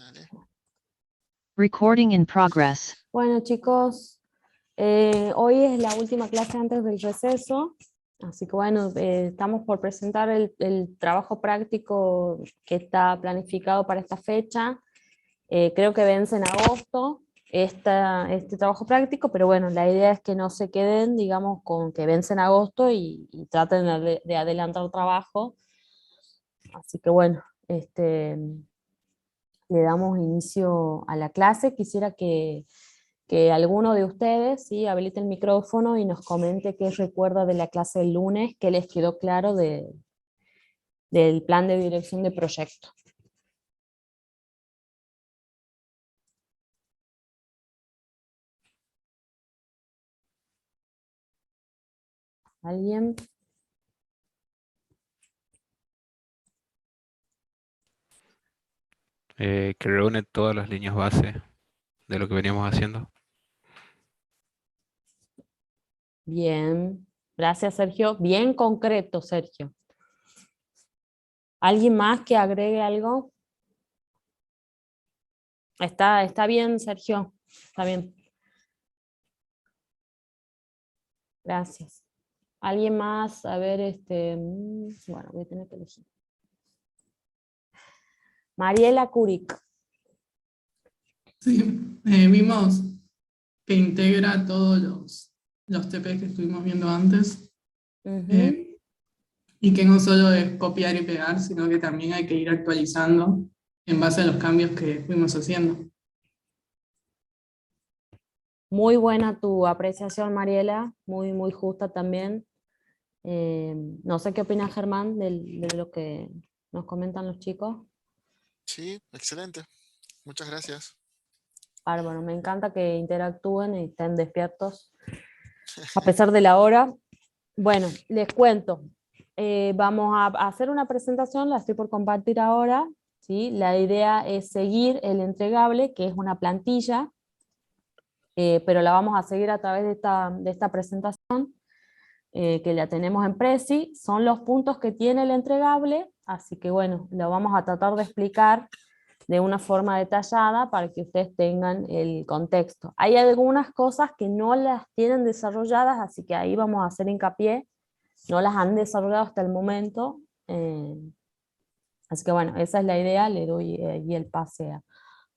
Dale. Recording in progress. Bueno, chicos, hoy es la última clase antes del receso, así que bueno, estamos por presentar el trabajo práctico que está planificado para esta fecha. Creo que vence en agosto este trabajo práctico, pero bueno, la idea es que no se queden, digamos, con que vence en agosto y traten de adelantar trabajo. Así que bueno, le damos inicio a la clase. Quisiera que alguno de ustedes ¿sí? habilite el micrófono y nos comente qué recuerda de la clase del lunes, qué les quedó claro del plan de dirección de proyecto. ¿Alguien? Que reúne todas las líneas base de lo que veníamos haciendo. Bien, gracias Sergio. Bien concreto, Sergio. ¿Alguien más que agregue algo? Está bien, Sergio. Está bien. Gracias. ¿Alguien más? A ver, bueno, voy a tener que elegir. Mariela Curic. Sí, vimos que integra todos los TPs que estuvimos viendo antes, Ujú. y que no solo es copiar y pegar, sino que también hay que ir actualizando en base a los cambios que fuimos haciendo. Muy buena tu apreciación, Mariela, muy, muy justa también. No sé qué opina Germán de lo que nos comentan los chicos. Sí, excelente. Muchas gracias. Bárbaro, me encanta que interactúen y estén despiertos a pesar de la hora. Bueno, les cuento. Vamos a hacer una presentación, la estoy por compartir ahora. ¿Sí? La idea es seguir el entregable, que es una plantilla, pero la vamos a seguir a través de esta presentación. Que la tenemos en Prezi, son los puntos que tiene el entregable, así que bueno, lo vamos a tratar de explicar de una forma detallada para que ustedes tengan el contexto. Hay algunas cosas que no las tienen desarrolladas, así que ahí vamos a hacer hincapié, no las han desarrollado hasta el momento, así que bueno, esa es la idea, le doy ahí el pase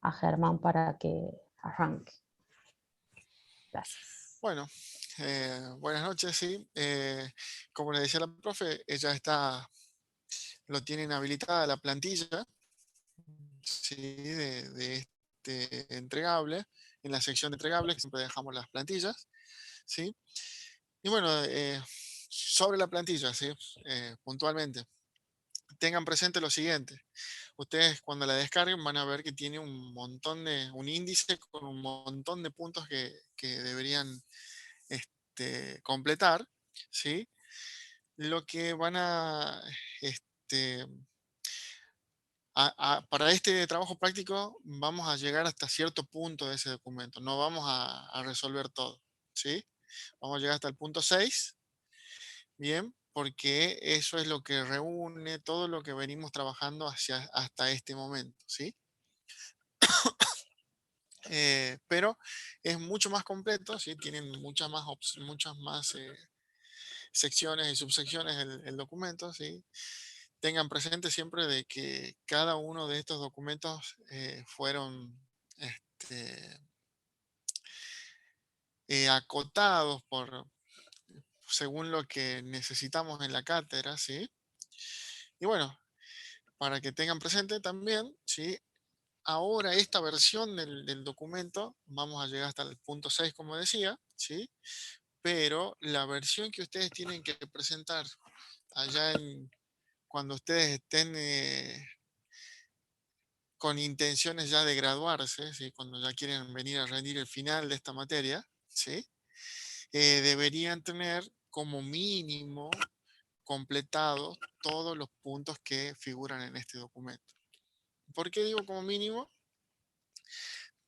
a Germán para que arranque. Gracias. Bueno, buenas noches, sí. Como le decía la profe, lo tienen habilitada la plantilla, sí, de este entregable, en la sección de entregables, que siempre dejamos las plantillas, sí. Y bueno, sobre la plantilla, sí, puntualmente, tengan presente lo siguiente. Ustedes cuando la descarguen van a ver que tiene un índice con un montón de puntos que deberían completar, ¿sí? Lo que van este, para este trabajo práctico vamos a llegar hasta cierto punto de ese documento, no vamos a resolver todo, ¿sí? Vamos a llegar hasta el punto 6, bien, porque eso es lo que reúne todo lo que venimos trabajando hasta este momento, ¿sí? Pero es mucho más completo, ¿sí? Tienen muchas más secciones y subsecciones el documento, ¿sí? Tengan presente siempre de que cada uno de estos documentos fueron acotados según lo que necesitamos en la cátedra, ¿sí? Y bueno, para que tengan presente también, ¿sí? Ahora esta versión del documento, vamos a llegar hasta el punto 6 como decía, ¿sí? Pero la versión que ustedes tienen que presentar allá cuando ustedes estén con intenciones ya de graduarse, ¿sí? Cuando ya quieren venir a rendir el final de esta materia, ¿sí? Deberían tener como mínimo completados todos los puntos que figuran en este documento. ¿Por qué digo como mínimo?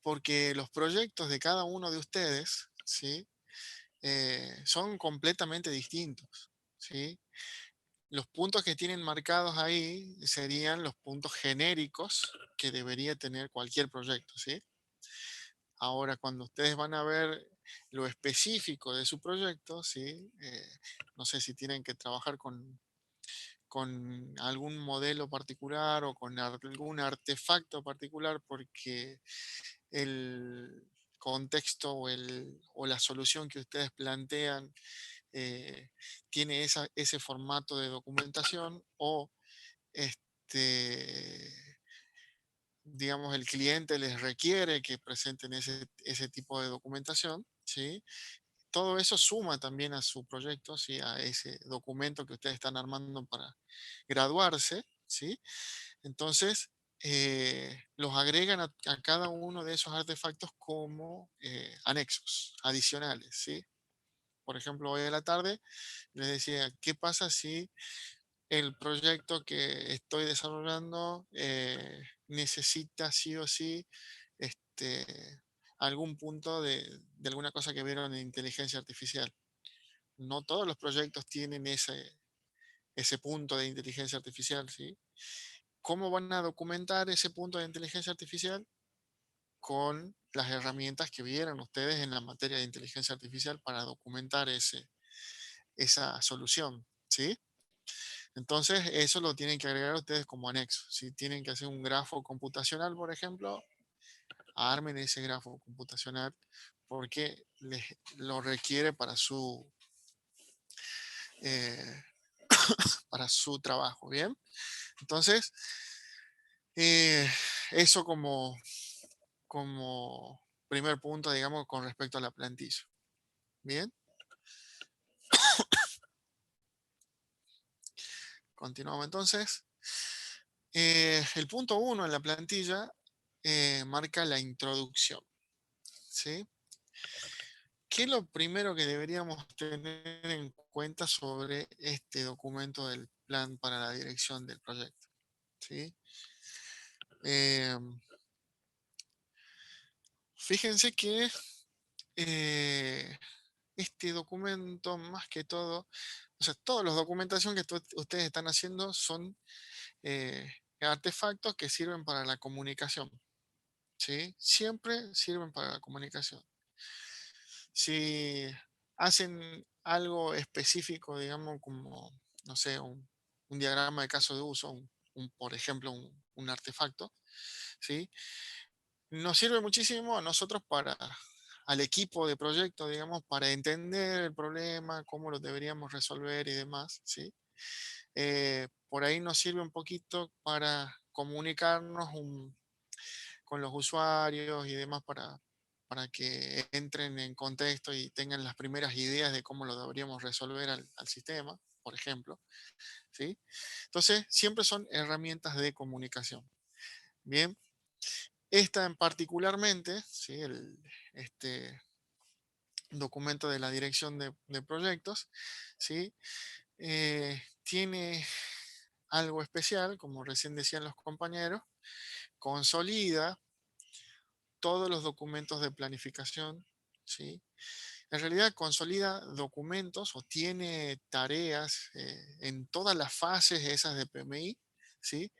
Porque los proyectos de cada uno de ustedes, ¿sí? Son completamente distintos, ¿sí? los puntos que tienen marcados ahí serían los puntos genéricos que debería tener cualquier proyecto, ¿sí? Ahora, cuando ustedes van a ver lo específico de su proyecto, ¿sí? No sé si tienen que trabajar con algún modelo particular o con algún artefacto particular porque el contexto o la solución que ustedes plantean eh, tiene ese formato de documentación o este, digamos, el cliente les requiere que presenten ese tipo de documentación, ¿sí? Todo eso suma también a su proyecto, ¿sí? A ese documento que ustedes están armando para graduarse, ¿sí? Entonces, los agregan a cada uno de esos artefactos como anexos adicionales, ¿sí? Por ejemplo, hoy a la tarde les decía, ¿qué pasa si el proyecto que estoy desarrollando necesita sí o sí algún punto de alguna cosa que vieron en inteligencia artificial? No todos los proyectos tienen ese punto de inteligencia artificial, ¿sí? ¿Cómo van a documentar ese punto de inteligencia artificial? Con las herramientas que vieron ustedes en la materia de inteligencia artificial para documentar esa solución, ¿sí? Entonces, eso lo tienen que agregar ustedes como anexo. Si tienen que hacer un grafo computacional, por ejemplo, armen ese grafo computacional porque lo requiere eh, para su trabajo, ¿bien? Entonces, eh, eso como primer punto, digamos, con respecto a la plantilla. Bien, continuamos entonces. El punto 1 en la plantilla marca la introducción, ¿sí? ¿Qué es lo primero que deberíamos tener en cuenta sobre este documento del plan para la dirección del proyecto? ¿Sí? Eh, Fíjense que este documento, más que todo, o sea, todas las documentación que ustedes están haciendo son artefactos que sirven para la comunicación, ¿sí? Siempre sirven para la comunicación. Si hacen algo específico, digamos, como, no sé, un diagrama de caso de uso, por ejemplo, un artefacto, ¿sí? Nos sirve muchísimo a nosotros al equipo de proyecto, digamos, para entender el problema, cómo lo deberíamos resolver y demás, ¿sí? Por ahí nos sirve un poquito para comunicarnos con los usuarios y demás para que entren en contexto y tengan las primeras ideas de cómo lo deberíamos resolver al sistema, por ejemplo, ¿sí? Entonces, siempre son herramientas de comunicación. Bien, esta en particularmente, ¿sí? Este documento de la dirección de proyectos, ¿sí? Tiene algo especial, como recién decían los compañeros, consolida todos los documentos de planificación, ¿sí? En realidad consolida documentos o tiene tareas en todas las fases esas de PMI, ¿sí?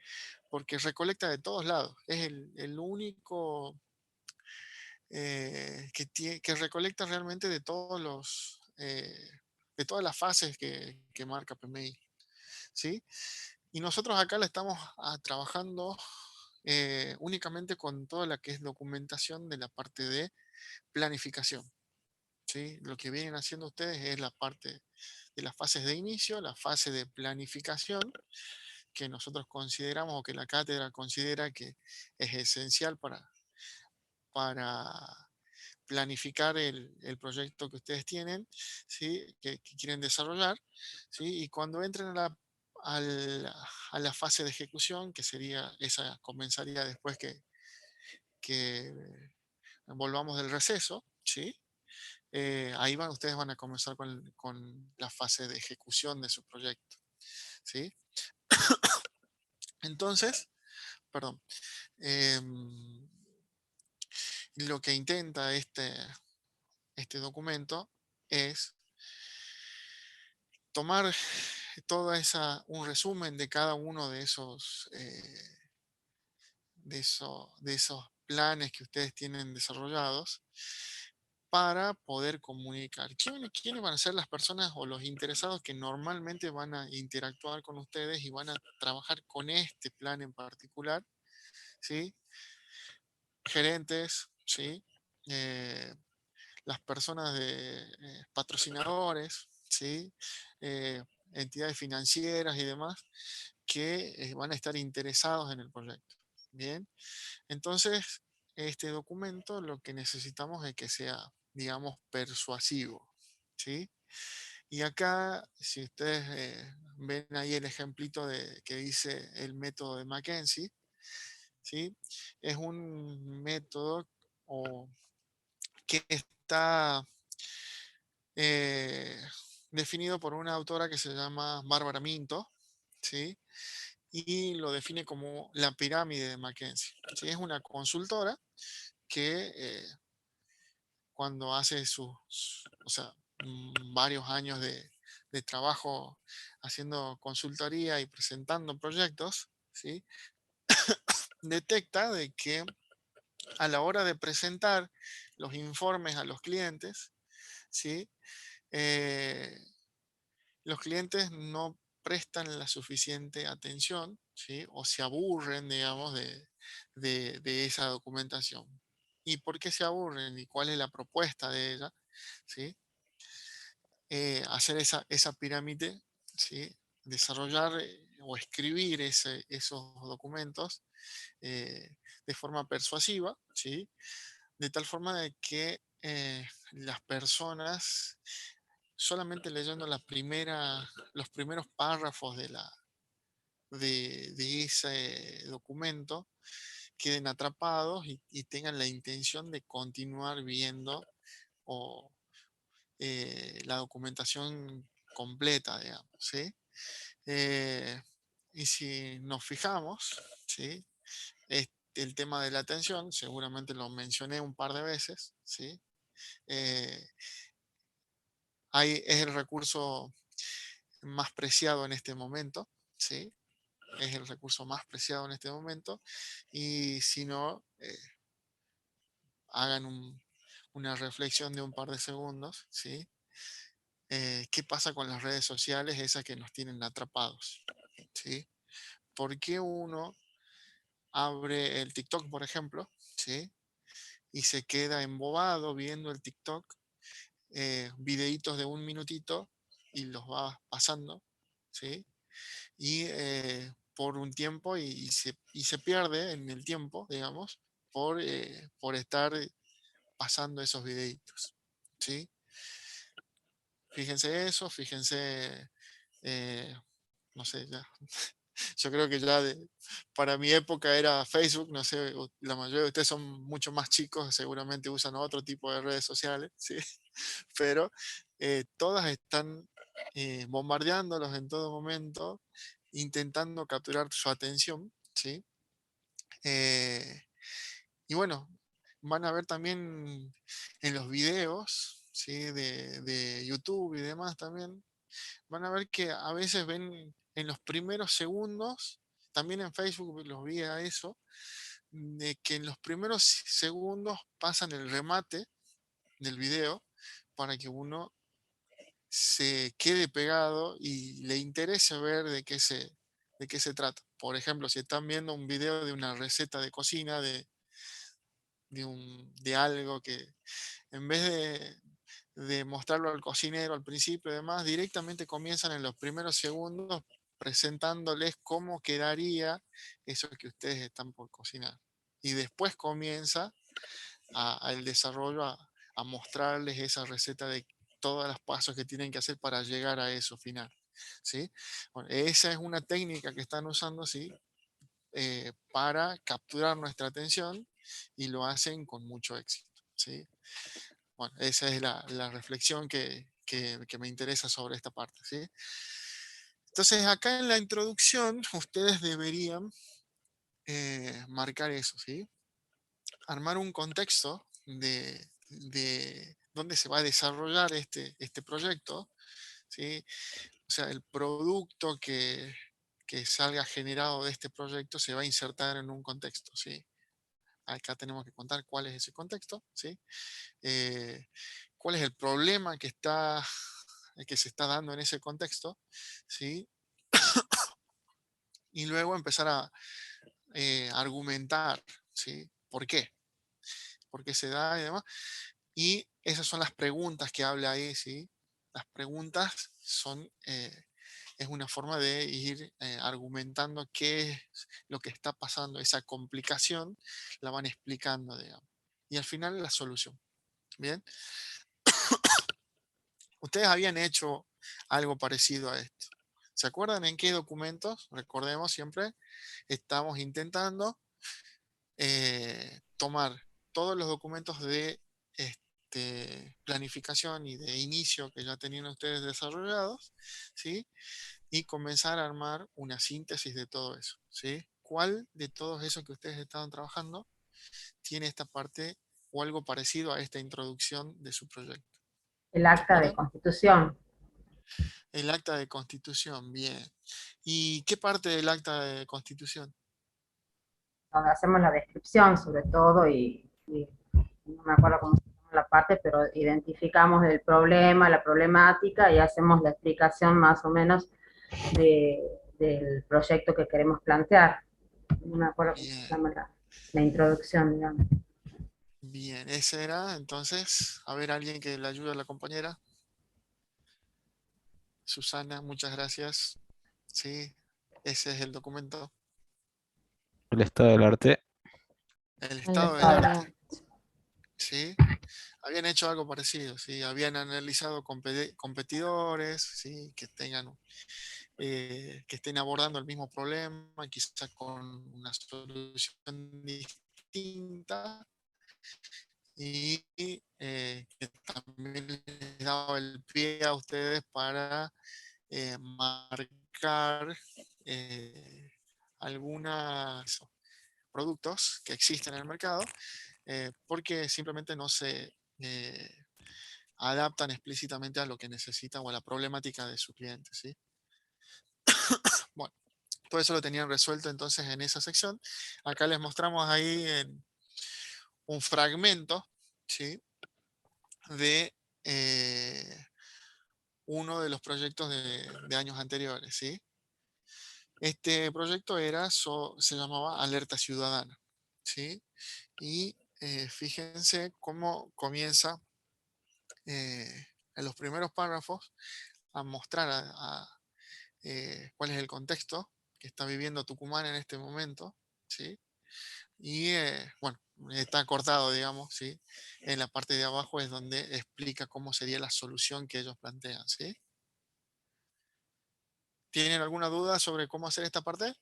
Porque recolecta de todos lados. Es el único que recolecta realmente de de todas las fases que marca PMI, ¿sí? Y nosotros acá la estamos trabajando únicamente con toda la que es documentación de la parte de planificación, ¿sí? Lo que vienen haciendo ustedes es la parte de las fases de inicio, la fase de planificación, que nosotros consideramos o que la cátedra considera que es esencial para planificar el proyecto que ustedes tienen, ¿sí? Que quieren desarrollar, ¿sí? Y cuando entren a la fase de ejecución, que sería esa, comenzaría después que volvamos del receso, ¿sí? Ahí ustedes van a comenzar con la fase de ejecución de su proyecto, ¿sí? Entonces, perdón, em, lo que intenta este documento es tomar un resumen de cada uno de esos, de esos planes que ustedes tienen desarrollados para poder comunicar. ¿Quiénes van a ser las personas o los interesados que normalmente van a interactuar con ustedes y van a trabajar con este plan en particular? ¿Sí? Gerentes, ¿sí? Eh, las personas de patrocinadores, ¿sí? Eh, entidades financieras y demás que van a estar interesados en el proyecto. Bien, entonces este documento lo que necesitamos es que sea, digamos, persuasivo, ¿sí? Y acá, si ustedes ven ahí el ejemplito que dice el método de Mackenzie, ¿sí? Es un método que está eh, definido por una autora que se llama Bárbara Minto, ¿sí? Y lo define como la pirámide de Mackenzie, ¿sí? Es una consultora que cuando hace o sea, varios años de trabajo haciendo consultoría y presentando proyectos, ¿sí? Detecta de que a la hora de presentar los informes a los clientes, ¿sí? Eh, los clientes no prestan la suficiente atención, ¿sí? O se aburren, digamos, de esa documentación. ¿Y por qué se aburren? ¿Y cuál es la propuesta de ella? ¿Sí? Hacer esa pirámide, ¿sí? Desarrollar o escribir esos documentos de forma persuasiva, ¿sí? De tal forma de que las personas, solamente leyendo los primeros párrafos de ese documento, queden atrapados y tengan la intención de continuar viendo o, la documentación completa, digamos, ¿sí? Eh, y si nos fijamos, ¿sí? El tema de la atención, seguramente lo mencioné un par de veces, ¿sí? Eh, es el recurso más preciado en este momento, ¿sí? Es el recurso más preciado en este momento. Y si no, hagan una reflexión de un par de segundos, ¿sí? ¿Qué pasa con las redes sociales, esas que nos tienen atrapados? ¿Sí? ¿Por qué uno abre el TikTok, por ejemplo, ¿sí? Y se queda embobado viendo el TikTok, videitos de un minutito y los va pasando, ¿sí? Y por un tiempo y se pierde en el tiempo, digamos, por estar pasando esos videitos, ¿sí? Fíjense eso, fíjense, eh, no sé, ya. Yo creo que ya para mi época era Facebook, no sé, la mayoría de ustedes son mucho más chicos, seguramente usan otro tipo de redes sociales, ¿sí? Pero todas están bombardeándolos en todo momento, intentando capturar su atención, ¿sí? Eh, y bueno, van a ver también en los videos, ¿sí? De YouTube y demás también, van a ver que a veces ven en los primeros segundos, también en Facebook los vi a eso, de que en los primeros segundos pasan el remate del video para que uno se quede pegado y le interese ver de qué se trata. Por ejemplo, si están viendo un video de una receta de cocina, de algo que en vez de mostrarlo al cocinero al principio y demás, directamente comienzan en los primeros segundos presentándoles cómo quedaría eso que ustedes están por cocinar. Y después comienza el desarrollo a mostrarles esa receta de todos los pasos que tienen que hacer para llegar a eso final. ¿Sí? Bueno, esa es una técnica que están usando, ¿sí? Para capturar nuestra atención y lo hacen con mucho éxito. ¿Sí? Bueno, esa es la reflexión que me interesa sobre esta parte, ¿sí? Entonces, acá en la introducción, ustedes deberían marcar eso, ¿sí? Armar un contexto de dónde se va a desarrollar este proyecto, ¿sí? O sea, el producto que salga generado de este proyecto se va a insertar en un contexto, ¿sí? Acá tenemos que contar cuál es ese contexto, ¿sí? Cuál es el problema que se está dando en ese contexto, ¿sí? Y luego empezar a argumentar, ¿sí? ¿Por qué? ¿Por qué se da y demás? Y esas son las preguntas que habla ahí, ¿sí? Las preguntas es una forma de ir argumentando qué es lo que está pasando, esa complicación, la van explicando, digamos. Y al final la solución. Bien, ustedes habían hecho algo parecido a esto. ¿Se acuerdan en qué documentos? Recordemos siempre, estamos intentando tomar todos los documentos de planificación y de inicio que ya tenían ustedes desarrollados, ¿sí? Y comenzar a armar una síntesis de todo eso, ¿sí? ¿Cuál de todos esos que ustedes estaban trabajando tiene esta parte o algo parecido a esta introducción de su proyecto? El acta de ¿Recuerdan? constitución, El acta de constitución, bien. ¿Y qué parte del acta de constitución? donde hacemos la descripción sobre todo y no me acuerdo cómo se llama la parte, pero identificamos el problema, la problemática y hacemos la explicación más o menos del proyecto que queremos plantear. No me acuerdo cómo se Bien, llama la introducción, digamos. bien. Ese era, entonces, a ver, alguien que le ayude a la compañera. Susana, muchas gracias. Sí, ese es el documento. El estado del arte. El El estado del estado del arte. arte. ¿Sí? Habían hecho algo parecido, ¿sí? Habían analizado competidores, ¿sí? Que estén abordando el mismo problema, quizás con una solución distinta, y que también les daba el pie a ustedes para marcar algunos productos que existen en el mercado, porque simplemente no se adaptan explícitamente a lo que necesita o a la problemática de su cliente, ¿sí? Bueno, todo eso lo tenían resuelto entonces en esa sección. Acá les mostramos ahí un fragmento, ¿sí? De uno de los proyectos de años anteriores, ¿sí? Este proyecto se llamaba Alerta Ciudadana, ¿sí? Y fíjense cómo comienza en los primeros párrafos a mostrar cuál es el contexto que está viviendo Tucumán en este momento, ¿sí? Y bueno, está cortado, digamos, ¿sí? En la parte de abajo es donde explica cómo sería la solución que ellos plantean, ¿sí? ¿Tienen alguna duda sobre cómo hacer esta parte?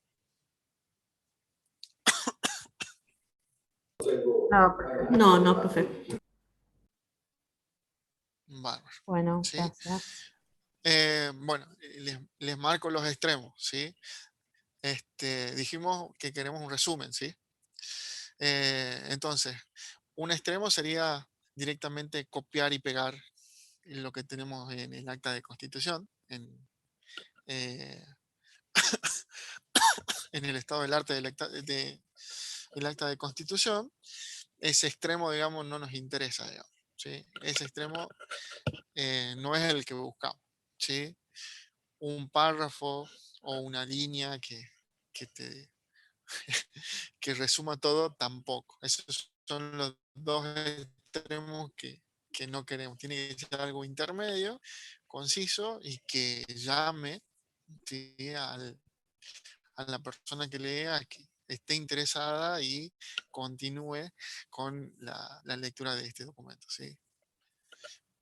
No, profe. No, profe. Bárbaro, Bueno, ¿sí? gracias. Bueno, les marco los extremos, ¿sí? Dijimos que queremos un resumen, ¿sí? Entonces, un extremo sería directamente copiar y pegar lo que tenemos en el acta de constitución, eh, en el estado del arte el acta de constitución. Ese extremo, digamos, no nos interesa, digamos, ¿sí? Ese extremo no es el que buscamos, ¿sí? Un párrafo o una línea que te que resuma todo, tampoco. Esos son los dos extremos que no queremos. Tiene que ser algo intermedio, conciso y que llame, ¿sí? A la persona que lea, que esté interesada y continúe con la lectura de este documento, ¿sí?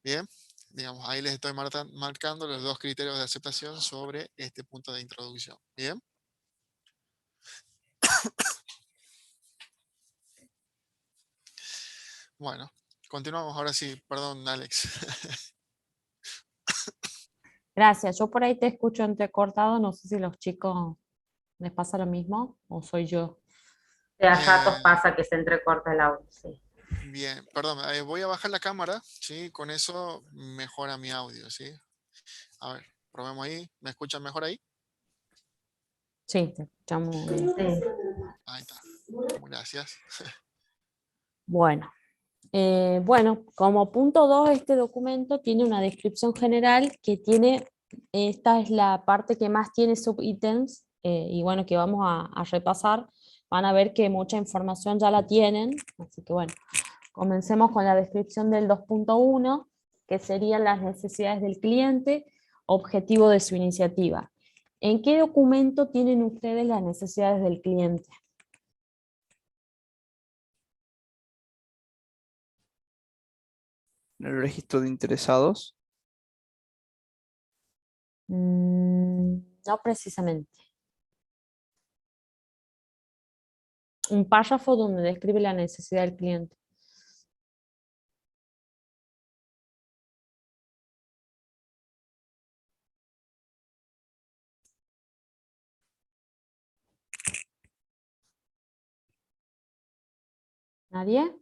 Bien, digamos, ahí les estoy marcando los dos criterios de aceptación sobre este punto de introducción. Bien. Bueno, continuamos ahora sí. Perdón, Alex. Gracias. Yo por ahí te escucho entrecortado. No sé si los chicos les pasa lo mismo o soy yo. A Eh, ratos pasa que se entrecorta el audio, sí. Bien, perdón, voy a bajar la cámara, ¿sí? Con eso mejora mi audio, ¿sí? A ver, probemos ahí. ¿Me escuchan mejor ahí? Sí, te escuchamos bien. Sí. Ahí está. Gracias. Bueno. Bueno, como punto 2, este documento tiene una descripción general que tiene, esta es la parte que más tiene subítems, y bueno, que vamos a repasar. Van a ver que mucha información ya la tienen, así que bueno, comencemos con la descripción del 2.1, que serían las necesidades del cliente, objetivo de su iniciativa. ¿En qué documento tienen ustedes las necesidades del cliente? En el registro de interesados. No precisamente. Un párrafo donde describe la necesidad del cliente. ¿Nadie?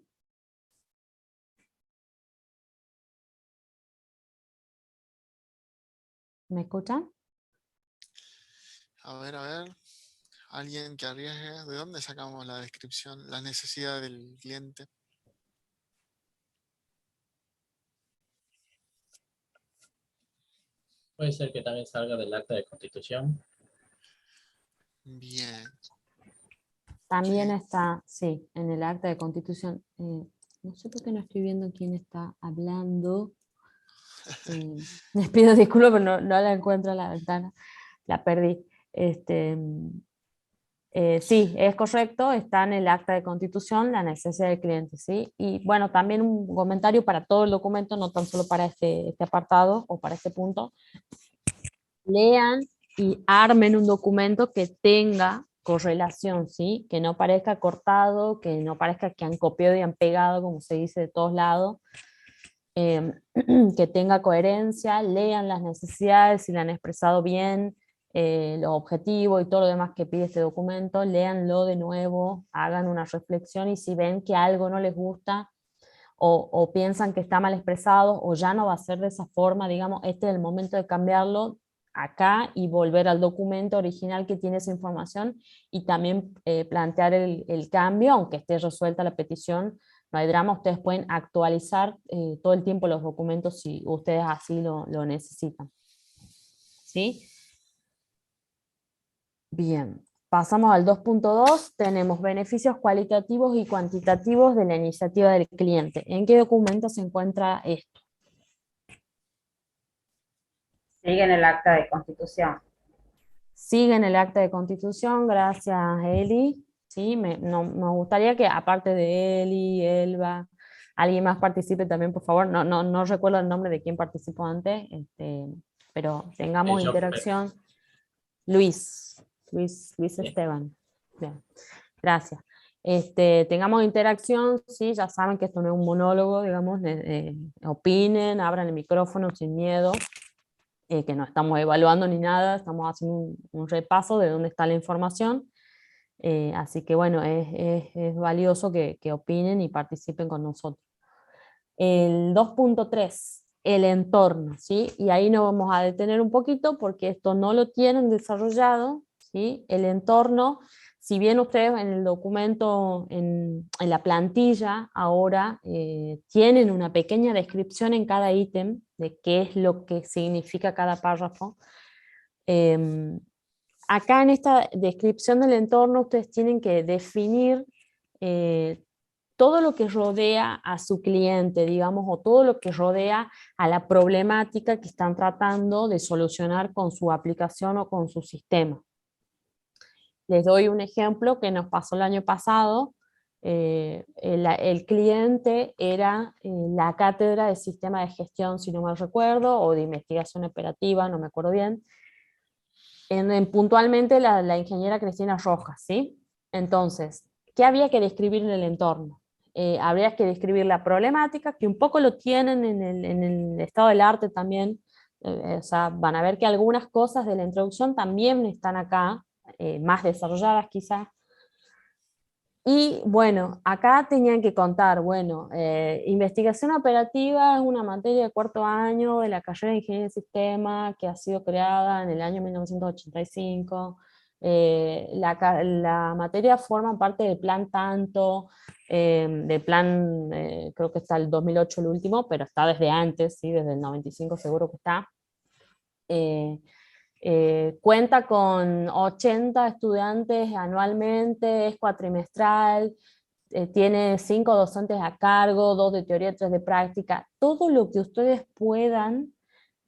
¿Me escuchan? A ver. Alguien que arriesgue. ¿De dónde sacamos la descripción, la necesidad del cliente? Puede ser que también salga del acta de constitución. Bien. También Sí. está, sí, en el acta de constitución. No sé por qué no estoy viendo quién está hablando. Les pido disculpas, pero no la encuentro en la ventana. La perdí. Sí, es correcto, está en el acta de constitución la necesidad del cliente, ¿sí? Y bueno, también un comentario para todo el documento, no tan solo para este apartado o para este punto. Lean y armen un documento que tenga correlación, ¿sí? Que no parezca cortado, que no parezca que han copiado y han pegado, como se dice de todos lados. Que tenga coherencia, lean las necesidades, si la han expresado bien, los objetivos y todo lo demás que pide este documento, léanlo de nuevo, hagan una reflexión y si ven que algo no les gusta o piensan que está mal expresado o ya no va a ser de esa forma, digamos, este es el momento de cambiarlo acá y volver al documento original que tiene esa información y también plantear el cambio, aunque esté resuelta la petición, no hay drama, ustedes pueden actualizar todo el tiempo los documentos si ustedes así lo necesitan. ¿Sí? Bien, pasamos al 2.2, tenemos beneficios cualitativos y cuantitativos de la iniciativa del cliente. ¿En qué documento se encuentra esto? Sigue en el acta de constitución. Sigue en el acta de constitución, gracias Eli. Sí, me gustaría que aparte de Eli, Elba, alguien más participe también, por favor. No recuerdo el nombre de quién participó antes, pero tengamos Yo, interacción. Luis Sí. Esteban. Bien, gracias. Tengamos interacción, sí, ya saben que esto no es un monólogo, digamos, opinen, abran el micrófono sin miedo. Que no estamos evaluando ni nada, estamos haciendo un repaso de dónde está la información, así que bueno, es valioso que opinen y participen con nosotros. El 2.3, el entorno, ¿sí? Y ahí nos vamos a detener un poquito porque esto no lo tienen desarrollado, ¿sí? El entorno, si bien ustedes en el documento, en la plantilla, ahora tienen una pequeña descripción en cada ítem de qué es lo que significa cada párrafo. Acá en esta descripción del entorno ustedes tienen que definir todo lo que rodea a su cliente, digamos, o todo lo que rodea a la problemática que están tratando de solucionar con su aplicación o con su sistema. Les doy un ejemplo que nos pasó el año pasado. El cliente era la cátedra de sistema de gestión, si no mal recuerdo, o de investigación operativa, no me acuerdo bien. Puntualmente la ingeniera Cristina Rojas, ¿sí? Entonces, ¿qué había que describir en el entorno? Habría que describir la problemática, que un poco lo tienen en el estado del arte también, o sea, van a ver que algunas cosas de la introducción también están acá, más desarrolladas quizás. Y bueno, acá tenían que contar, bueno, investigación operativa es una materia de cuarto año de la carrera de Ingeniería de Sistema que ha sido creada en el año 1985. La materia forma parte del plan tanto, del plan, creo que está el 2008 el último, pero está desde antes, ¿sí? Desde el 95 seguro que está. Cuenta con 80 estudiantes anualmente, es cuatrimestral, tiene 5 docentes a cargo, 2 de teoría y 3 de práctica. Todo lo que ustedes puedan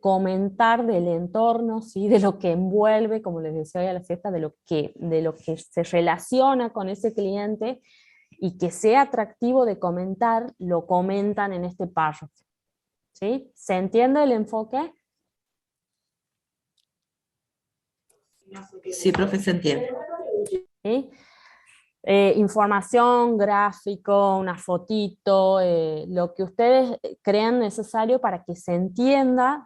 comentar del entorno, ¿sí? De lo que envuelve, como les decía hoy a la siesta, de lo que se relaciona con ese cliente y que sea atractivo de comentar, lo comentan en este párrafo. ¿Sí? ¿Se entiende el enfoque? Sí, profe, se entiende. ¿Sí? Información, gráfico, una fotito, lo que ustedes crean necesario para que se entienda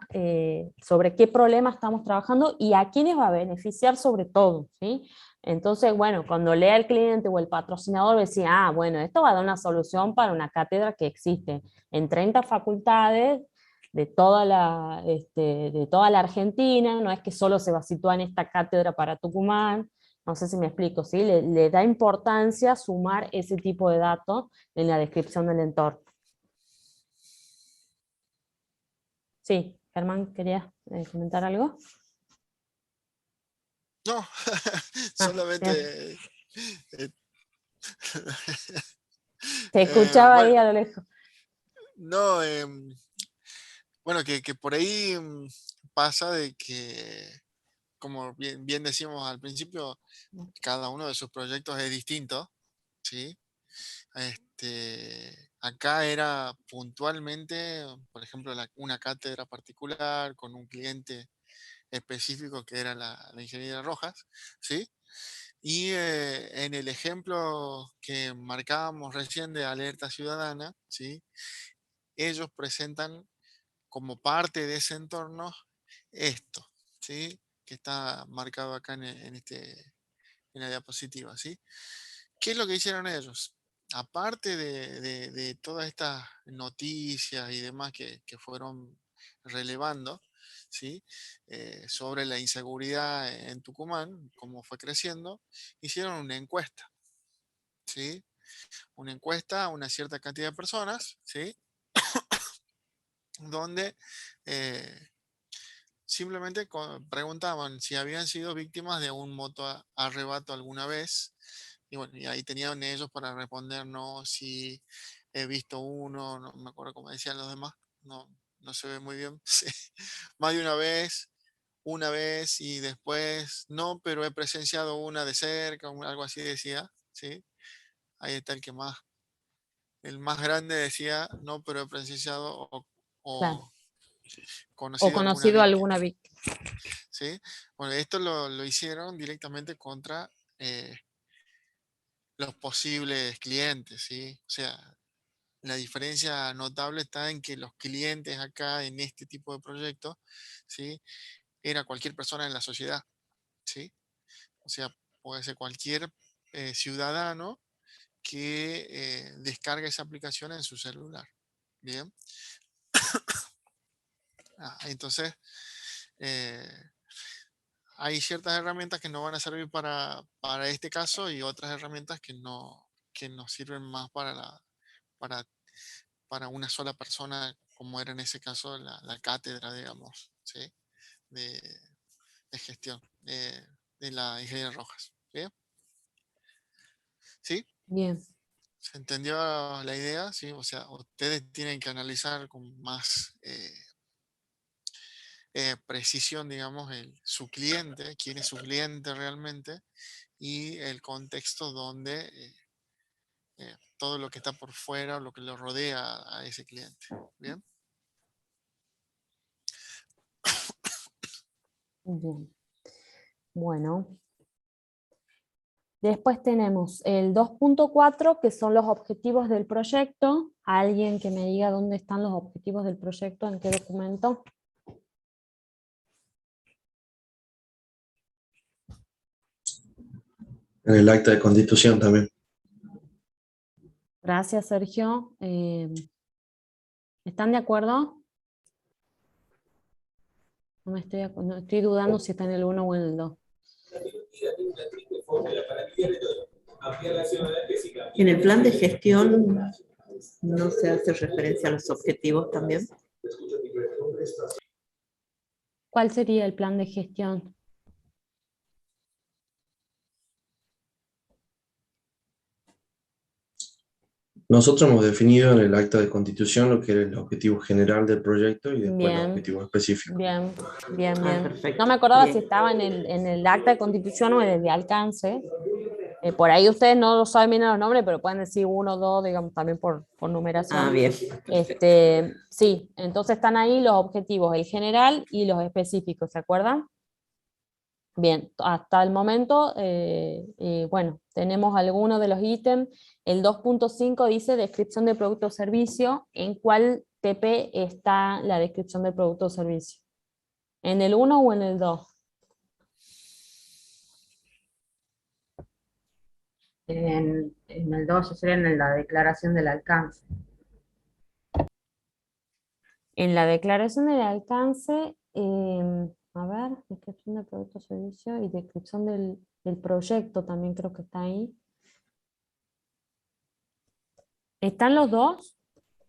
sobre qué problema estamos trabajando y a quiénes va a beneficiar sobre todo, ¿sí? Entonces, bueno, cuando lea el cliente o el patrocinador decía, bueno, esto va a dar una solución para una cátedra que existe en 30 facultades de toda la Argentina, no es que solo se va a situar en esta cátedra para Tucumán. No sé si me explico, ¿sí? Le da importancia sumar ese tipo de datos en la descripción del entorno. Sí, Germán, ¿querías comentar algo? No, Bien. solamente... Te escuchaba ahí bueno, a lo lejos. no, bueno, que por ahí pasa de que, como bien decíamos al principio, cada uno de sus proyectos es distinto, ¿sí? Acá era puntualmente, por ejemplo, una cátedra particular con un cliente específico que era la ingeniería Rojas, ¿sí? Y en el ejemplo que marcábamos recién de Alerta Ciudadana, ¿sí? Ellos presentan como parte de ese entorno esto, ¿sí? Que está marcado acá en la diapositiva, ¿sí? ¿Qué es lo que hicieron ellos? Aparte de todas estas noticias y demás que fueron relevando, ¿sí? Sobre la inseguridad en Tucumán, cómo fue creciendo, hicieron una encuesta, ¿sí? Una encuesta a una cierta cantidad de personas, ¿sí? Donde simplemente preguntaban si habían sido víctimas de un motoarrebato alguna vez. Y bueno, y ahí tenían ellos para responder, no, si he visto uno, no me acuerdo cómo decían los demás, no se ve muy bien. Sí. Más de una vez y después, no, pero he presenciado una de cerca, algo así decía, ¿sí? Ahí está el más grande decía, no, pero he presenciado Claro. o O conocido alguna conocido víctima. alguna víctima. ¿Sí? Bueno, esto lo hicieron directamente contra los posibles clientes, ¿sí? O sea, la diferencia notable está en que los clientes acá en este tipo de proyectos, ¿sí? Era cualquier persona en la sociedad, ¿sí? O sea, puede ser cualquier ciudadano que descargue esa aplicación en su celular. Bien. Entonces, eh, hay ciertas herramientas que no van a servir para este caso y otras herramientas que nos sirven más para, para una sola persona, como era en ese caso la cátedra, digamos, ¿sí? de, de gestión de la ingeniería Rojas. ¿Bien? ¿Sí? Bien. ¿Se entendió la idea? ¿Sí? O sea, ustedes tienen que analizar con más precisión, digamos, su cliente, quién es su cliente realmente y el contexto donde todo lo que está por fuera o lo que lo rodea a ese cliente. ¿Bien? Bien. Bueno. Después tenemos el 2.4, que son los objetivos del proyecto. ¿Alguien que me diga dónde están los objetivos del proyecto? ¿En qué documento? En el acta de constitución también. Gracias, Sergio. ¿Están de acuerdo? No estoy dudando si está en el 1 o en el 2. En el plan de gestión no se hace referencia a los objetivos también. ¿Cuál sería el plan de gestión? Nosotros hemos definido en el acta de constitución lo que era el objetivo general del proyecto y después los Bien, objetivos específicos. bien, bien, Ah, bien. perfecto. No me acordaba si Bien. estaba en el acta de constitución o en el de alcance. Por ahí ustedes no lo saben bien los nombres, pero pueden decir 1, 2, digamos, también por numeración. Ah, bien. Sí, entonces están ahí los objetivos, el general y los específicos, ¿se acuerdan? Bien, hasta el momento, bueno, tenemos algunos de los ítems. El 2.5 dice descripción de producto o servicio. ¿En cuál TP está la descripción de producto o servicio? ¿En el 1 o en el 2? En el 2 sería en la declaración del alcance. En la declaración del alcance, a ver, descripción de producto o servicio y descripción del proyecto también creo que está ahí. ¿Están los dos?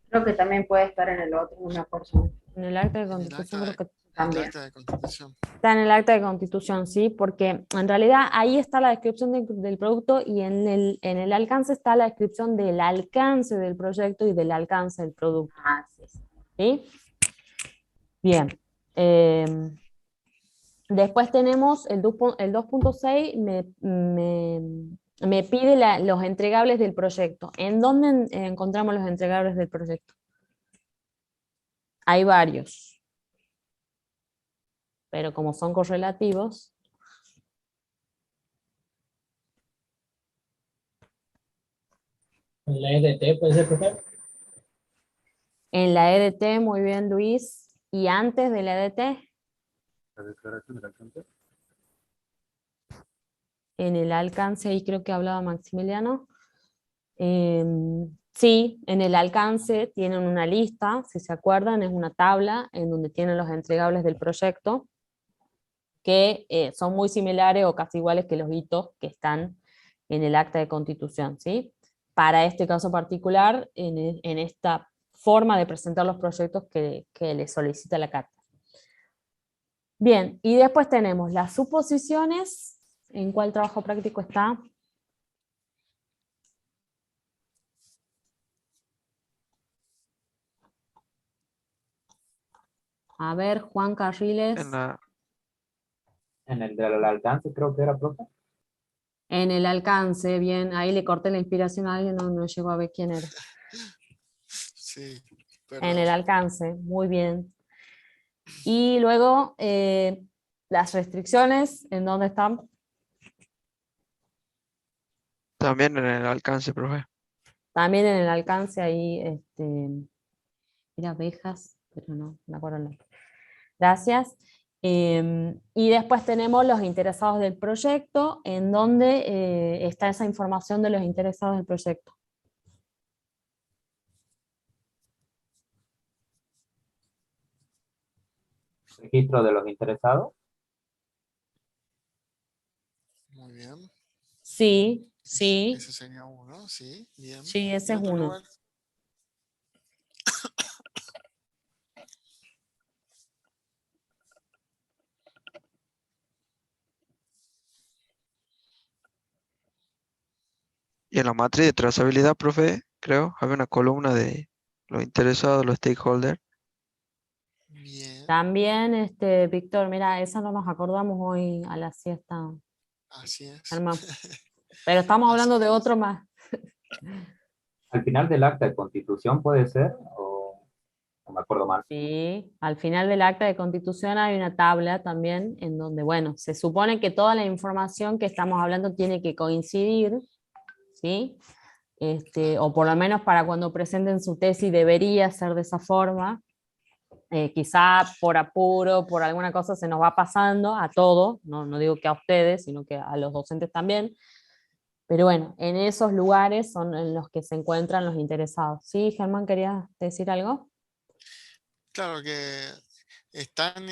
Creo que también puede estar en el otro, una persona. En el acta de En el constitución acta creo que El También. acta de constitución. está en el acta de constitución, ¿sí? Porque en realidad ahí está la descripción del producto y en el alcance está la descripción del alcance del proyecto y del alcance del producto. Ah, sí, sí. ¿Sí? Bien. Después tenemos el 2.6, me pide los entregables del proyecto. ¿En dónde encontramos los entregables del proyecto? Hay varios. Pero como son correlativos, En la EDT puede ser, profe. en la EDT, muy bien Luis, y antes de la EDT, La declaración del alcance. en el alcance, ahí creo que hablaba Maximiliano. Sí, en el alcance tienen una lista, si se acuerdan, es una tabla en donde tienen los entregables del proyecto, que son muy similares o casi iguales que los hitos que están en el acta de constitución, ¿sí? Para este caso particular, en esta forma de presentar los proyectos que le solicita la carta. Bien, y después tenemos las suposiciones. ¿En cuál trabajo práctico está? A ver, Juan Carriles. En el del alcance creo que era, profe. En el alcance, bien, ahí le corté la inspiración a alguien, no llegó a ver quién era. Sí, En el perdón. alcance, muy bien. Y luego, las restricciones, ¿en dónde están? También en el alcance, profe. También en el alcance, ahí, era abejas, pero no me acuerdo el nombre. Gracias. Y después tenemos los interesados del proyecto, en donde está esa información de los interesados del proyecto. Registro de los interesados. Muy bien. Sí, sí, Ese sería uno, sí, bien. sí, ese En es otro uno. lugar, Y en la matriz de trazabilidad, profe, creo, había una columna de los interesados, los stakeholders. bien. También, Víctor, mira, esa no nos acordamos hoy a la siesta, Así es. Germán. Pero estamos Así hablando de es. otro más. Al final del acta de constitución puede ser, o no me acuerdo mal. Sí, al final del acta de constitución hay una tabla también en donde, bueno, se supone que toda la información que estamos hablando tiene que coincidir, ¿sí? O por lo menos para cuando presenten su tesis debería ser de esa forma. Quizá por apuro, por alguna cosa se nos va pasando a todos, no digo que a ustedes, sino que a los docentes también. Pero bueno, en esos lugares son en los que se encuentran los interesados. ¿Sí, Germán, querías decir algo? Claro que están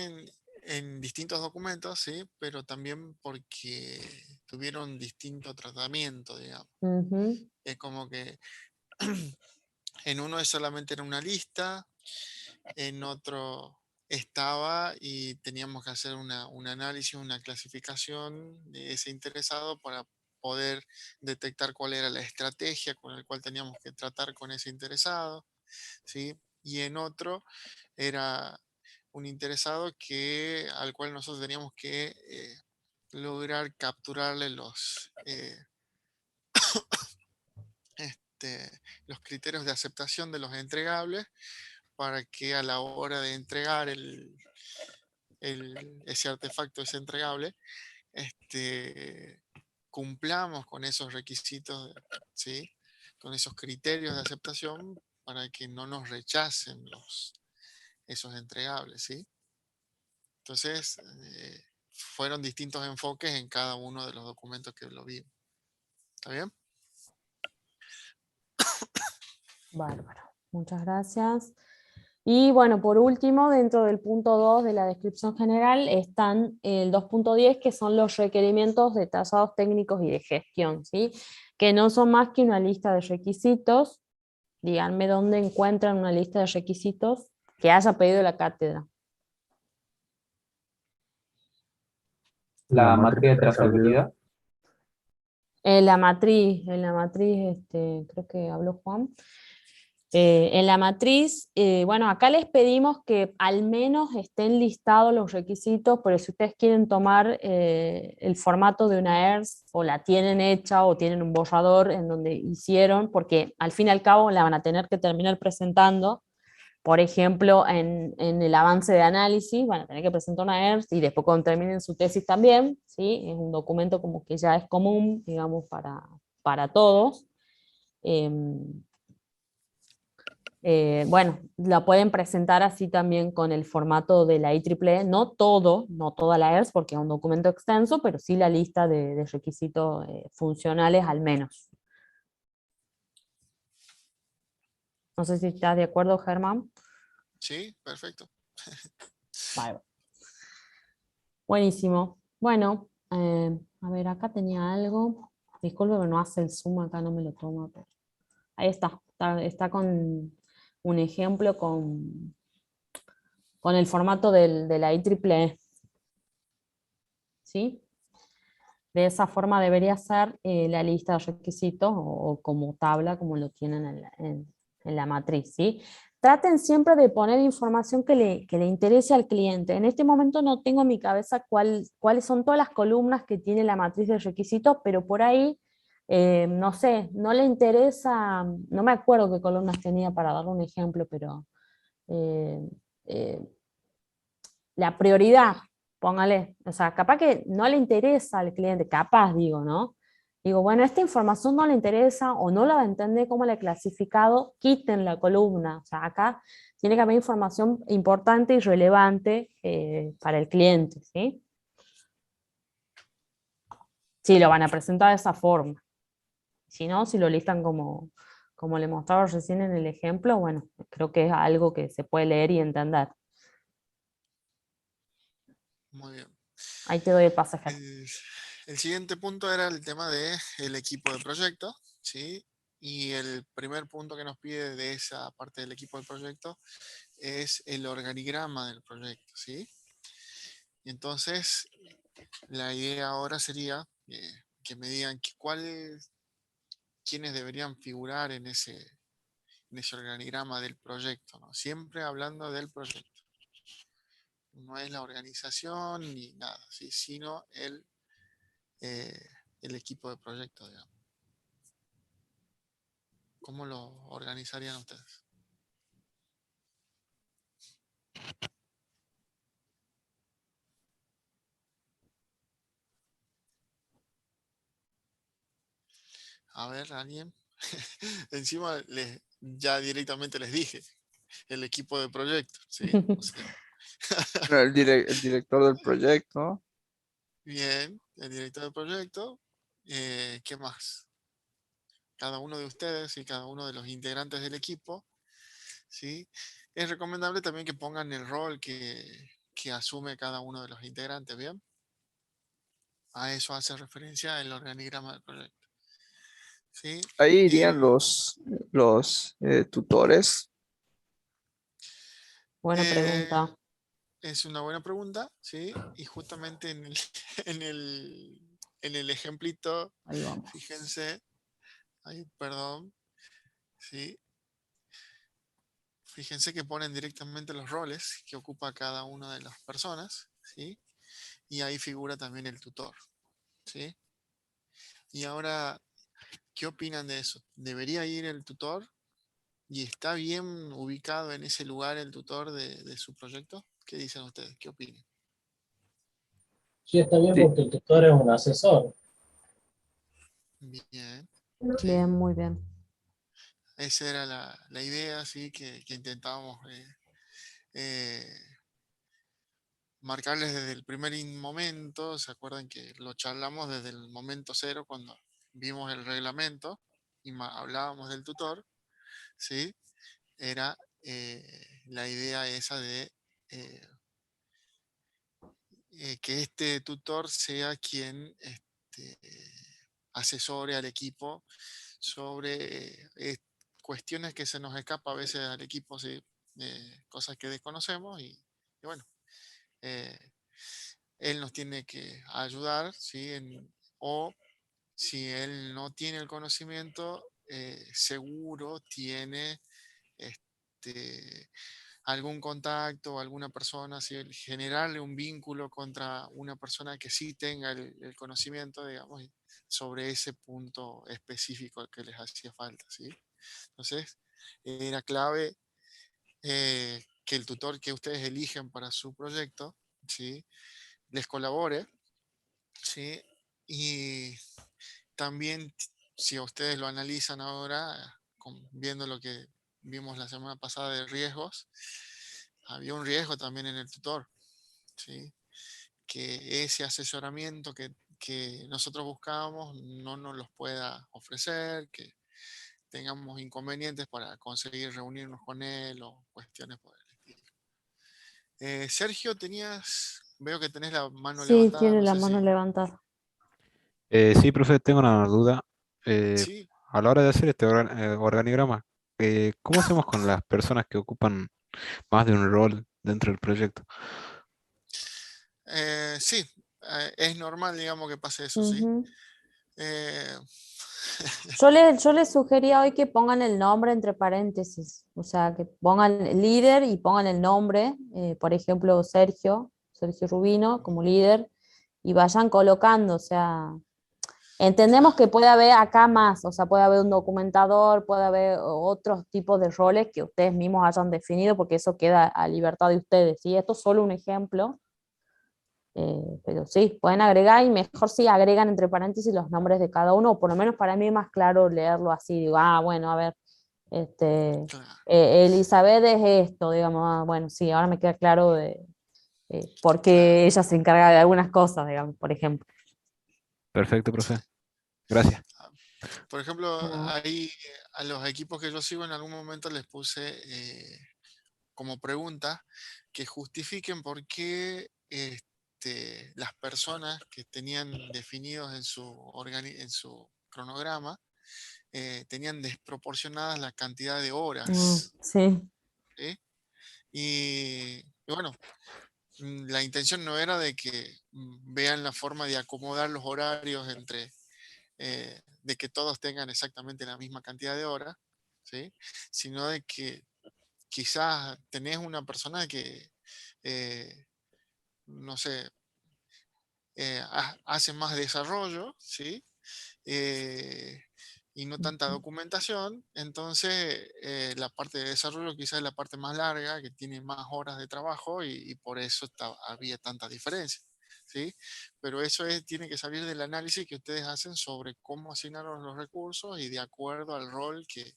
en distintos documentos, sí, pero también porque tuvieron distinto tratamiento, digamos. Ujú. Es como que en uno es solamente era una lista, en otro estaba y teníamos que hacer un análisis, una clasificación de ese interesado para poder detectar cuál era la estrategia con la cual teníamos que tratar con ese interesado, ¿sí? Y en otro era un interesado al cual nosotros teníamos que lograr capturarle los criterios de aceptación de los entregables para que a la hora de entregar ese artefacto, ese entregable, cumplamos con esos requisitos, ¿sí? Con esos criterios de aceptación para que no nos rechacen esos entregables, ¿sí? Entonces, fueron distintos enfoques en cada uno de los documentos que lo vimos. ¿Está bien? Bárbaro, muchas gracias. Y bueno, por último, dentro del punto 2 de la descripción general están el 2.10, que son los requerimientos detallados técnicos y de gestión, ¿sí? Que no son más que una lista de requisitos. Díganme dónde encuentran una lista de requisitos que haya pedido la cátedra. La matriz de trazabilidad. En la matriz, creo que habló Juan. En la matriz, bueno, acá les pedimos que al menos estén listados los requisitos, pero si ustedes quieren tomar el formato de una ERS, o la tienen hecha, o tienen un borrador en donde hicieron, porque al fin y al cabo la van a tener que terminar presentando. Por ejemplo, en el avance de análisis van a tener que presentar una ERS, y después cuando terminen su tesis también, ¿sí? Es un documento como que ya es común, digamos, para todos. Bueno, la pueden presentar así también con el formato de la IEEE, no toda la ERS, porque es un documento extenso, pero sí la lista de requisitos funcionales al menos. No sé si estás de acuerdo, Germán. Sí, perfecto. Vale. Buenísimo. Bueno, a ver, acá tenía algo. Disculpe, pero no hace el zoom acá, no me lo toma. Pero... Ahí está con un ejemplo con el formato de la IEEE. ¿Sí? De esa forma debería ser la lista de requisitos o como tabla, como lo tienen en la matriz, ¿sí? Traten siempre de poner información que le interese al cliente. En este momento no tengo en mi cabeza cuáles son todas las columnas que tiene la matriz de requisitos, pero por ahí, no sé, no le interesa, no me acuerdo qué columnas tenía para dar un ejemplo, pero eh, eh, la prioridad, póngale, o sea, capaz que no le interesa al cliente, capaz digo, ¿no? Digo, bueno, esta información no le interesa o no la va a entender cómo la he clasificado, quiten la columna. O sea, acá tiene que haber información importante y relevante para el cliente, ¿sí? Sí, lo van a presentar de esa forma. Si no, si lo listan como le mostraba recién en el ejemplo, bueno, creo que es algo que se puede leer y entender. Muy bien. Ahí te doy el pasaje. El siguiente punto era el tema del equipo de proyecto, ¿sí? Y el primer punto que nos pide de esa parte del equipo de proyecto es el organigrama del proyecto, ¿sí? Y entonces, la idea ahora sería que me digan quiénes deberían figurar en ese organigrama del proyecto, ¿no? Siempre hablando del proyecto. No es la organización ni nada, ¿sí? Sino el equipo de proyecto, digamos. ¿Cómo lo organizarían ustedes? A ver, alguien. Encima ya directamente les dije, el equipo de proyecto, ¿sí? O sea, El director del proyecto. bien, el director del proyecto, ¿Qué más? Cada uno de ustedes y cada uno de los integrantes del equipo, ¿sí? Es recomendable también que pongan el rol que asume cada uno de los integrantes, ¿bien? A eso hace referencia el organigrama del proyecto. ¿Sí? Ahí irían los tutores. Buena pregunta. Es una buena pregunta, ¿sí? Y justamente en el, en el ejemplito, Ahí vamos. fíjense, ay, perdón, ¿sí? Fíjense que ponen directamente los roles que ocupa cada una de las personas, ¿sí? Y ahí figura también el tutor, ¿sí? Y ahora, ¿qué opinan de eso? ¿Debería ir el tutor? ¿Y está bien ubicado en ese lugar el tutor de su proyecto? ¿Qué dicen ustedes? ¿Qué opinan? Sí, está bien Sí. porque el tutor es un asesor. Bien, Bien, sí. muy bien. Esa era la idea, sí, que intentábamos marcarles desde el primer momento. ¿Se acuerdan que lo charlamos desde el momento cero cuando vimos el reglamento y hablábamos del tutor? ¿Sí? Era la idea esa de eh, que este tutor sea quien asesore al equipo sobre cuestiones que se nos escapa a veces al equipo, ¿sí? Cosas que desconocemos y bueno, eh, él nos tiene que ayudar, ¿sí? O si él no tiene el conocimiento, seguro tiene este, algún contacto o alguna persona, si generarle un vínculo contra una persona que sí tenga el conocimiento, digamos, sobre ese punto específico que les hacía falta, ¿sí? Entonces, era clave que el tutor que ustedes eligen para su proyecto, ¿sí? Les colabore, ¿sí? Y también, si ustedes lo analizan ahora, viendo lo que vimos la semana pasada de riesgos, había un riesgo también en el tutor, ¿sí? Que ese asesoramiento que nosotros buscábamos no nos los pueda ofrecer, que tengamos inconvenientes para conseguir reunirnos con él o cuestiones por el estilo. Sergio, veo que tenés la mano Sí, levantada, tiene no la sé mano si... levantada. Sí, profe, tengo una duda. Eh, Sí, a la hora de hacer este organigrama, ¿cómo hacemos con las personas que ocupan más de un rol dentro del proyecto? sí, es normal, digamos, que pase eso, sí. Ujú. Eh, Yo les sugería hoy que pongan el nombre entre paréntesis, o sea, que pongan el líder y pongan el nombre, por ejemplo, Sergio Rubino como líder, y vayan colocando, o sea, entendemos que claro, puede haber acá más, o sea, puede haber un documentador, puede haber otros tipos de roles que ustedes mismos hayan definido, porque eso queda a libertad de ustedes, ¿sí? Esto es solo un ejemplo. Pero sí, pueden agregar y mejor si agregan entre paréntesis los nombres de cada uno, o por lo menos para mí es más claro leerlo así, digo, bueno, a ver, claro. Elizabeth es esto, digamos, bueno, sí, ahora me queda claro de por Claro. qué ella se encarga de algunas cosas, digamos, por ejemplo. Perfecto, profe. Gracias. Ah, por ejemplo, No. ahí a los equipos que yo sigo en algún momento les puse como pregunta que justifiquen por qué las personas que tenían definidos en en su cronograma tenían desproporcionadas la cantidad de horas. Sí, ¿Sí? Y bueno, la intención no era de que vean la forma de acomodar los horarios de que todos tengan exactamente la misma cantidad de horas, ¿sí? Sino de que quizás tenés una persona que, eh, no sé, hace más desarrollo, ¿sí? Eh, y no tanta documentación, entonces la parte de desarrollo quizás es la parte más larga, que tiene más horas de trabajo y por eso había tanta diferencia, ¿sí? Pero eso tiene que salir del análisis que ustedes hacen sobre cómo asignaron los recursos y de acuerdo al rol que,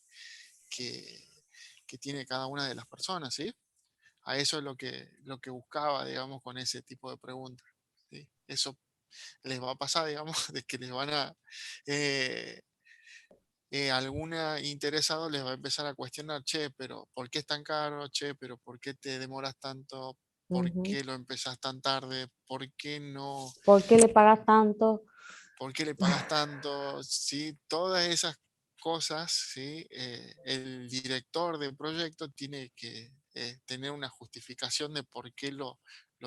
que tiene cada una de las personas, ¿sí? A eso es lo que buscaba, digamos, con ese tipo de preguntas, ¿sí? Eso les va a pasar, digamos, de que les van a, alguna interesado les va a empezar a cuestionar, che, pero ¿por qué es tan caro? Che, pero ¿por qué te demoras tanto? ¿Por Ujú. qué lo empezás tan tarde? ¿Por qué no? ¿Por qué le pagas tanto? ¿Por qué le pagas tanto? Sí, todas esas cosas, ¿sí? El director del proyecto tiene que tener una justificación de por qué lo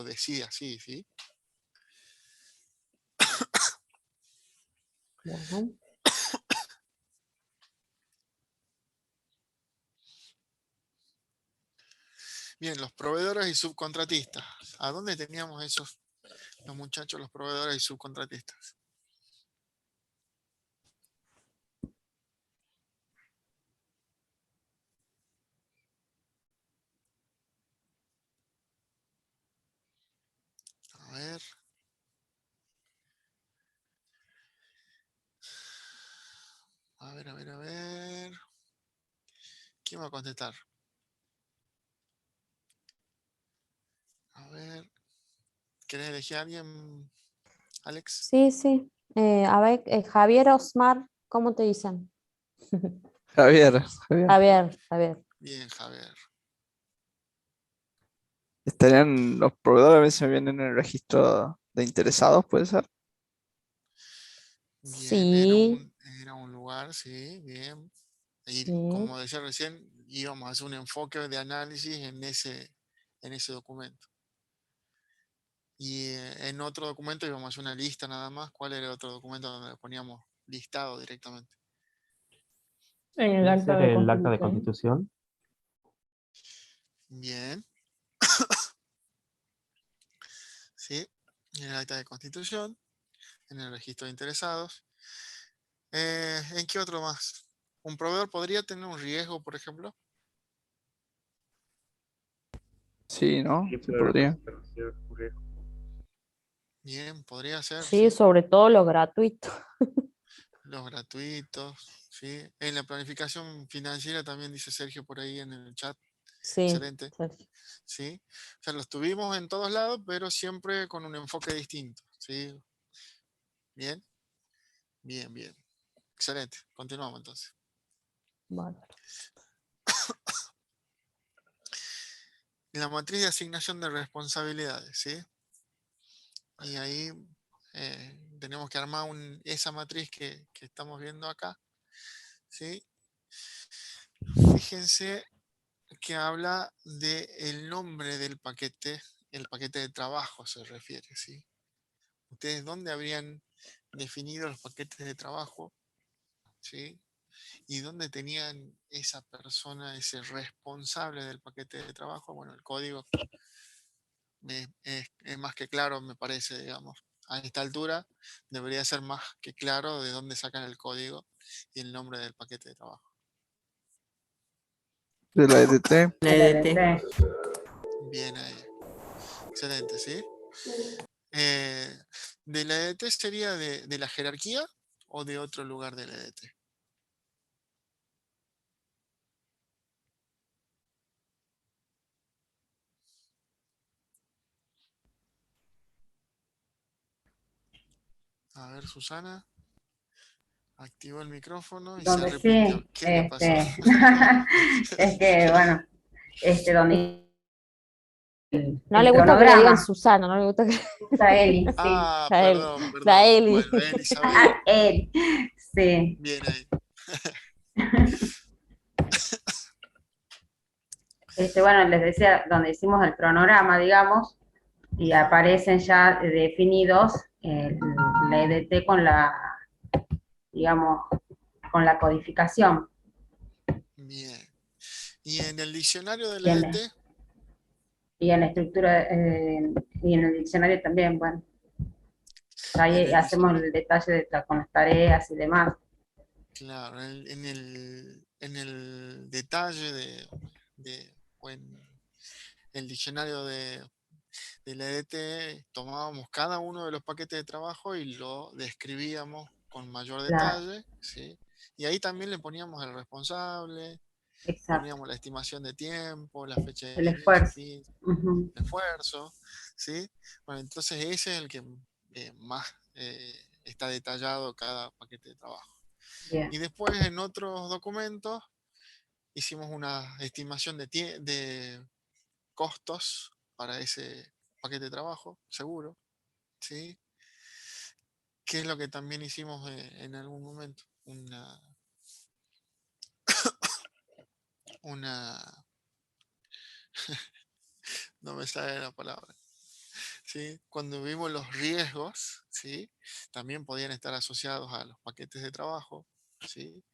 decide así, ¿sí? Bueno, Bien, los proveedores y subcontratistas. ¿A dónde teníamos esos, los muchachos, los proveedores y subcontratistas? A ver. A ver, a ver, a ver. ¿Quién va a contestar? A ver. ¿Querés elegir a alguien, Alex? sí, sí. A ver, Javier Osmar, ¿cómo te dicen? Javier, Javier, Javier. Bien, Javier. estarían los proveedores, a veces me vienen en el registro de interesados, ¿puede ser? Bien, era Sí, era un lugar, sí, bien. Y sí. como decía recién, íbamos a hacer un enfoque de análisis en ese documento. Y en otro documento íbamos a hacer una lista nada más. ¿Cuál era el otro documento donde lo poníamos listado directamente? En el ¿Puede acta ser de el acta de constitución. constitución? Bien, sí. En el acta de constitución, en el registro de interesados. ¿En qué otro más? ¿Un proveedor podría tener un riesgo, por ejemplo? Sí, ¿no? Sí, Sí pero la podría. presentación ocurre. Bien, podría ser, Sí, sí. sobre todo lo gratuito. Los gratuitos, ¿sí? En la planificación financiera también dice Sergio por ahí en el chat. Sí, Excelente, Sergio. ¿sí? O sea, los tuvimos en todos lados, pero siempre con un enfoque distinto, ¿sí? Bien, bien, bien. Excelente. Continuamos entonces. Bárbaro. La matriz de asignación de responsabilidades, ¿sí? Y ahí tenemos que armar esa matriz que estamos viendo acá, ¿sí? Fíjense que habla del nombre del paquete, el paquete de trabajo se refiere, ¿sí? ¿Ustedes dónde habrían definido los paquetes de trabajo? ¿Sí? ¿Y dónde tenían esa persona, ese responsable del paquete de trabajo? Bueno, el código es más que claro, me parece, digamos. A esta altura debería ser más que claro de dónde sacan el código y el nombre del paquete de trabajo. De la EDT. La EDT. Bien ahí. Excelente, ¿sí? ¿De la EDT sería de la jerarquía o de otro lugar de la EDT? A ver, Susana. Activó el micrófono y se Donde arrepintió. sí, ¿Qué le pasó? es que, bueno, donde No el le gusta que le digan cronograma, Susana, no le gusta que usa Eli, sí. Ah, la Eli. perdón, La perdón. Eli. Bueno, Elizabeth, Él, sí. bien ahí. Bueno, les decía, donde hicimos el cronograma, digamos, y aparecen ya definidos la EDT con la, digamos, con la codificación. Bien. ¿Y en el diccionario de Y la en, EDT? y en la estructura, y en el diccionario también, bueno, En ahí el, hacemos el detalle con las tareas y demás. claro, en el detalle o en el diccionario de la EDT tomábamos cada uno de los paquetes de trabajo y lo describíamos con mayor La, detalle, ¿sí? Y ahí también le poníamos el responsable, exacto, poníamos la estimación de tiempo, la fecha de el inicio, esfuerzo. fin, Ujú. el esfuerzo, ¿sí? Bueno, entonces ese es más está detallado cada paquete de trabajo. Bien. Y después en otros documentos hicimos una estimación de costos para ese paquete de trabajo, seguro, ¿sí? Que es lo que también hicimos en algún momento. Una, no me sale la palabra. ¿Sí? Cuando vimos los riesgos, ¿sí? También podían estar asociados a los paquetes de trabajo, ¿sí?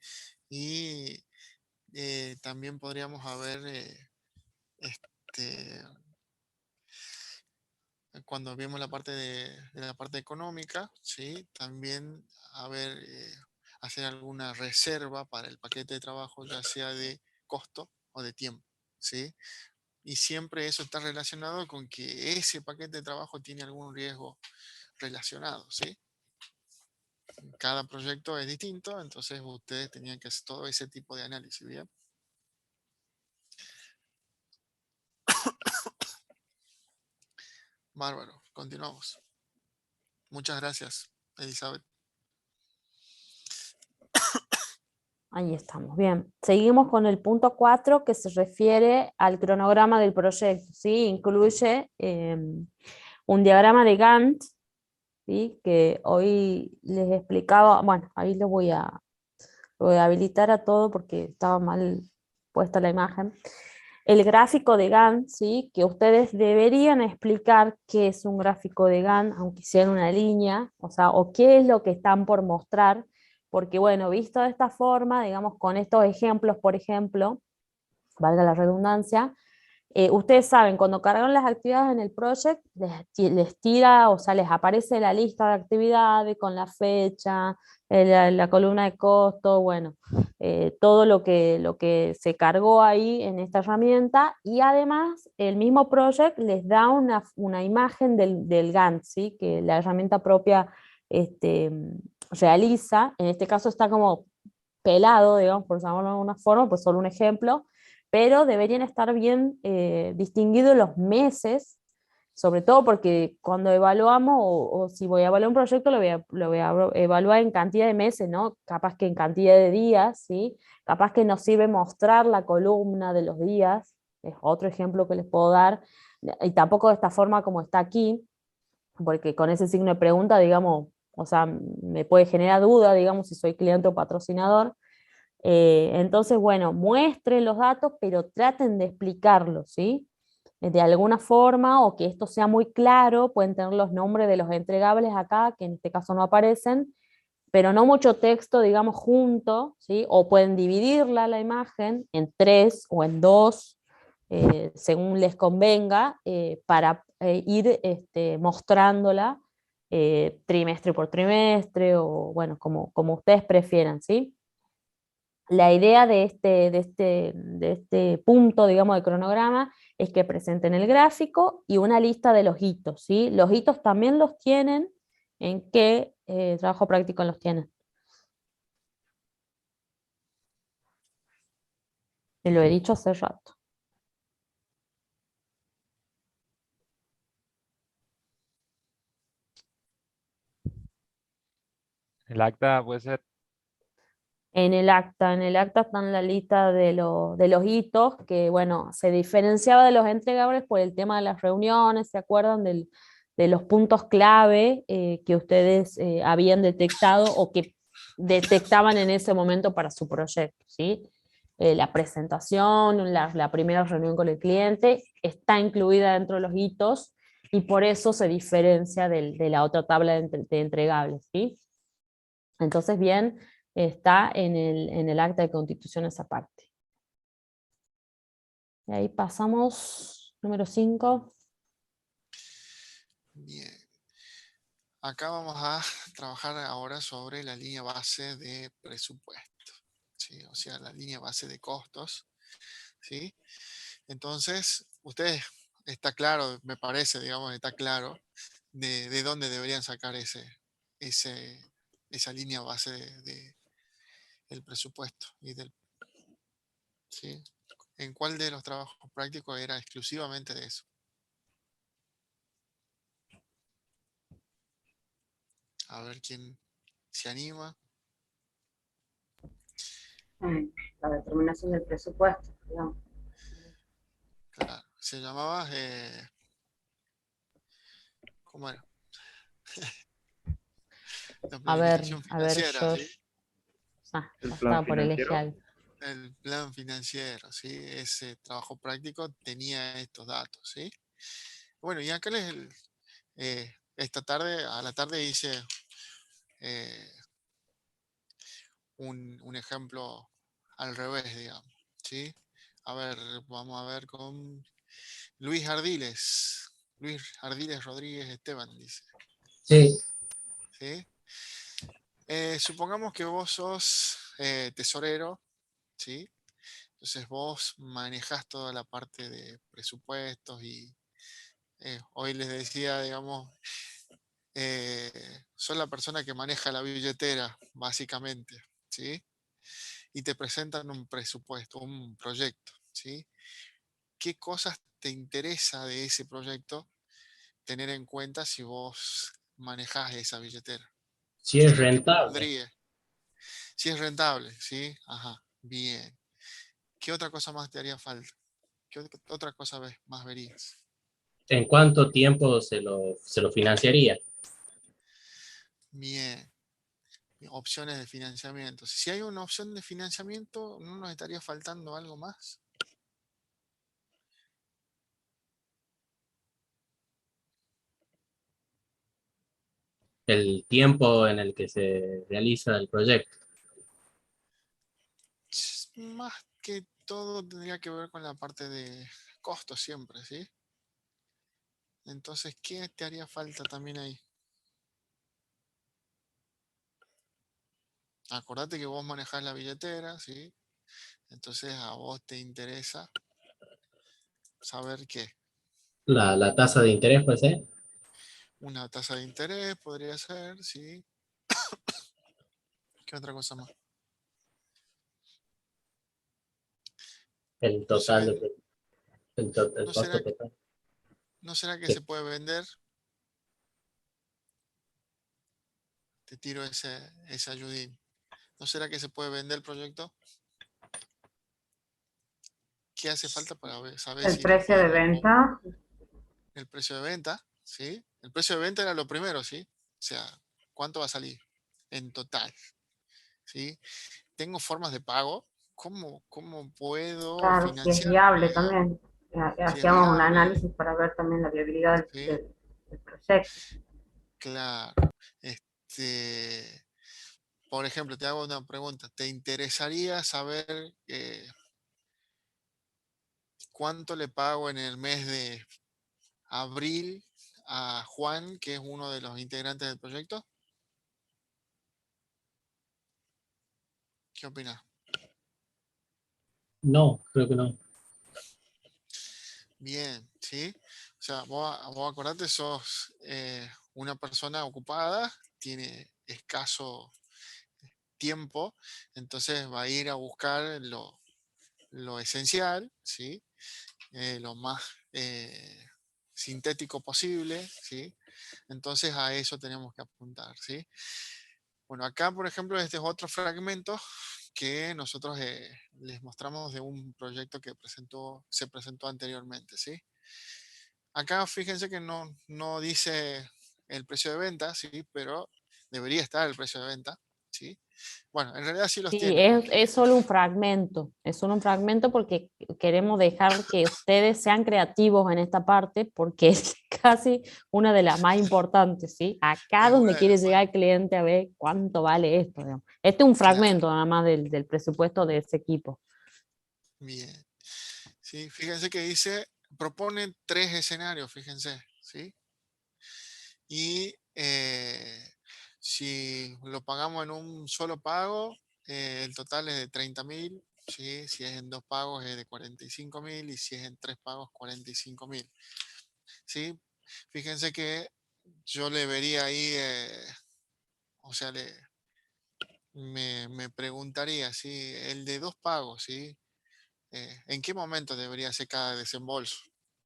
Y también podríamos haber, este, cuando vimos la parte de la parte económica, ¿sí? También haber, hacer alguna reserva para el paquete de trabajo, ya sea de costo o de tiempo, ¿sí? Y siempre eso está relacionado con que ese paquete de trabajo tiene algún riesgo relacionado, ¿sí? Cada proyecto es distinto, entonces ustedes tenían que hacer todo ese tipo de análisis, ¿bien? Bárbaro, continuamos. Muchas gracias, Elizabeth. Ahí estamos, bien. Seguimos con el punto 4 que se refiere al cronograma del proyecto, ¿sí? Incluye un diagrama de Gantt, ¿sí? Que hoy les explicaba, bueno, ahí lo voy a habilitar a todo porque estaba mal puesta la imagen. El gráfico de Gantt, ¿sí? Que ustedes deberían explicar qué es un gráfico de Gantt, aunque sea en una línea, o sea, o qué es lo que están por mostrar, porque bueno, visto de esta forma, digamos, con estos ejemplos, por ejemplo, valga la redundancia, ustedes saben, cuando cargan las actividades en el project, les tira, o sea, les aparece la lista de actividades con la fecha, la columna de costo, bueno, todo lo que se cargó ahí en esta herramienta, y además el mismo project les da una imagen del Gantt, ¿sí? Que la herramienta propia realiza. En este caso está como pelado, digamos, por llamarlo de alguna forma, pues solo un ejemplo, pero deberían estar bien distinguidos los meses, sobre todo porque cuando evaluamos, o si voy a evaluar un proyecto, lo voy a evaluar en cantidad de meses, ¿no? Capaz que en cantidad de días, ¿sí? Capaz que nos sirve mostrar la columna de los días, es otro ejemplo que les puedo dar, y tampoco de esta forma como está aquí, porque con ese signo de pregunta, digamos, o sea, me puede generar duda, digamos, si soy cliente o patrocinador. Entonces, bueno, muestren los datos, pero traten de explicarlos, ¿sí? De alguna forma, o que esto sea muy claro, pueden tener los nombres de los entregables acá, que en este caso no aparecen, pero no mucho texto, digamos, junto, ¿sí? O pueden dividirla la imagen en 3 o en 2, según les convenga, para ir mostrándola trimestre por trimestre, o bueno, como ustedes prefieran, ¿sí? La idea de este punto, digamos, de cronograma es que presenten el gráfico y una lista de los hitos, ¿sí? Los hitos también los tienen. ¿En qué trabajo práctico los tienen? Te lo he dicho hace rato. El acta puede ser. En el acta está en la lista de los hitos, que bueno, se diferenciaba de los entregables por el tema de las reuniones, ¿se acuerdan de los puntos clave que ustedes habían detectado o que detectaban en ese momento para su proyecto, ¿sí? La presentación, la primera reunión con el cliente, está incluida dentro de los hitos y por eso se diferencia de la otra tabla de entregables, ¿sí? Entonces, bien, está en el acta de constitución esa parte. Y ahí pasamos, número 5. Bien. Acá vamos a trabajar ahora sobre la línea base de presupuesto, ¿sí? O sea, la línea base de costos, ¿sí? Entonces, ustedes, está claro, me parece, digamos, está claro de dónde deberían sacar esa línea base del presupuesto ¿sí? ¿En cuál de los trabajos prácticos era exclusivamente de eso? A ver quién se anima. La determinación del presupuesto, digamos. Claro, se llamaba, ¿cómo era? La planificación A ver, financiera, ¿sí? Josh. Ah, El ya plan estaba por elegir financiero. algo. El plan financiero, ¿sí? Ese trabajo práctico tenía estos datos, ¿sí? Bueno, y acá esta tarde, a la tarde hice eh, un ejemplo al revés, digamos, ¿sí? A ver, vamos a ver con Luis Ardiles. Luis Ardiles Rodríguez Esteban, dice. Sí, ¿Sí? Supongamos que vos sos tesorero, ¿sí? Entonces vos manejás toda la parte de presupuestos y hoy les decía, digamos, sos la persona que maneja la billetera, básicamente, ¿sí? Y te presentan un presupuesto, un proyecto, ¿sí? ¿Qué cosas te interesa de ese proyecto tener en cuenta si vos manejás esa billetera? si ¿Qué es es lo que rentable. pondría? Si es rentable, ¿sí? Ajá, bien. ¿Qué otra cosa más te haría falta? ¿Qué otra cosa más verías? ¿En cuánto tiempo se lo financiaría? Bien. Opciones de financiamiento. Si hay una opción de financiamiento, ¿no nos estaría faltando algo más? El tiempo en el que se realiza el proyecto. Más que todo tendría que ver con la parte de costos siempre, ¿sí? Entonces, ¿qué te haría falta también ahí? Acordate que vos manejás la billetera, ¿sí? Entonces a vos te interesa saber qué. La tasa de interés puede ser. Una tasa de interés podría ser, ¿sí? ¿Qué otra cosa más? El ¿No total, será, el no costo será, total. no será que Sí. se puede vender? Te tiro ese ayudín. ¿No será que se puede vender el proyecto? ¿Qué hace falta para saber El si lo precio de podemos venta, el precio de venta, ¿sí? El precio de venta era lo primero, ¿sí? O sea, ¿cuánto va a salir en total? ¿Sí? ¿Tengo formas de pago? ¿Cómo puedo claro, si es financiarlo, viable digamos? también. Si es Hacíamos un viable, análisis para ver también la viabilidad ¿sí? del proyecto. Claro. Este, por ejemplo, te hago una pregunta. ¿Te interesaría saber cuánto le pago en el mes de abril a Juan, que es uno de los integrantes del proyecto? ¿Qué opinas? No, creo que no. Bien, ¿sí? O sea, vos acordate, sos una persona ocupada, tiene escaso tiempo, entonces va a ir a buscar lo esencial, ¿sí? Lo más sintético posible, ¿sí? Entonces a eso tenemos que apuntar, ¿sí? Bueno, acá, por ejemplo, este es otro fragmento que nosotros les mostramos de un proyecto que se presentó anteriormente, ¿sí? Acá fíjense que no dice el precio de venta, ¿sí? Pero debería estar el precio de venta, ¿sí? Bueno, en realidad sí los Sí, tiene porque... es solo un fragmento, es solo un fragmento porque queremos dejar que ustedes sean creativos en esta parte porque es casi una de las más importantes, ¿sí? Acá donde Bueno, quiere llegar el cliente a ver cuánto vale esto, digamos. Este es un claro, fragmento nada más del presupuesto de ese equipo. bien. Sí, fíjense que dice, propone 3 escenarios, fíjense, ¿sí? Y si lo pagamos en un solo pago, el total es de 30.000, ¿sí? Si es en 2 pagos es de 45.000 y si es en 3 pagos, 45.000, ¿sí? Fíjense que yo le vería ahí, o sea, me preguntaría, ¿sí? El de 2 pagos, ¿sí? ¿En qué momento debería hacer cada desembolso,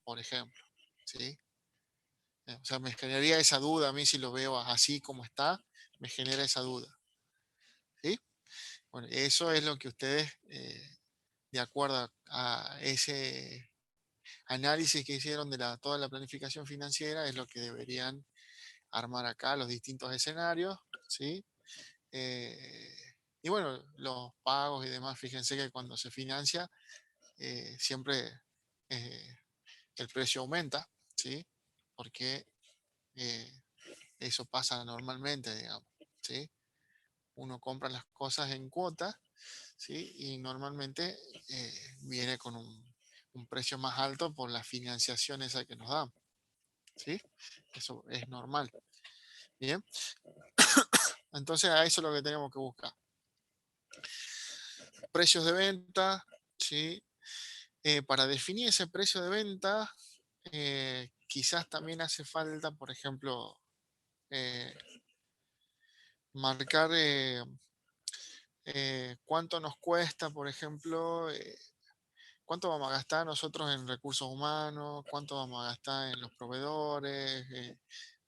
por ejemplo? ¿Sí? O sea, me generaría esa duda a mí si lo veo así como está, me genera esa duda. ¿Sí? Bueno, eso es lo que ustedes, de acuerdo a ese análisis que hicieron de toda la planificación financiera, es lo que deberían armar acá, los distintos escenarios, ¿sí? Y bueno, los pagos y demás, fíjense que cuando se financia, siempre el precio aumenta, ¿sí? Porque eso pasa normalmente, digamos, ¿sí? Uno compra las cosas en cuotas, ¿sí? Y normalmente viene con un precio más alto por la financiación esa que nos dan, ¿sí? Eso es normal. Bien. Entonces a eso es lo que tenemos que buscar. Precios de venta, ¿sí? Para definir ese precio de venta, quizás también hace falta, por ejemplo, marcar cuánto nos cuesta, por ejemplo, cuánto vamos a gastar nosotros en recursos humanos, cuánto vamos a gastar en los proveedores,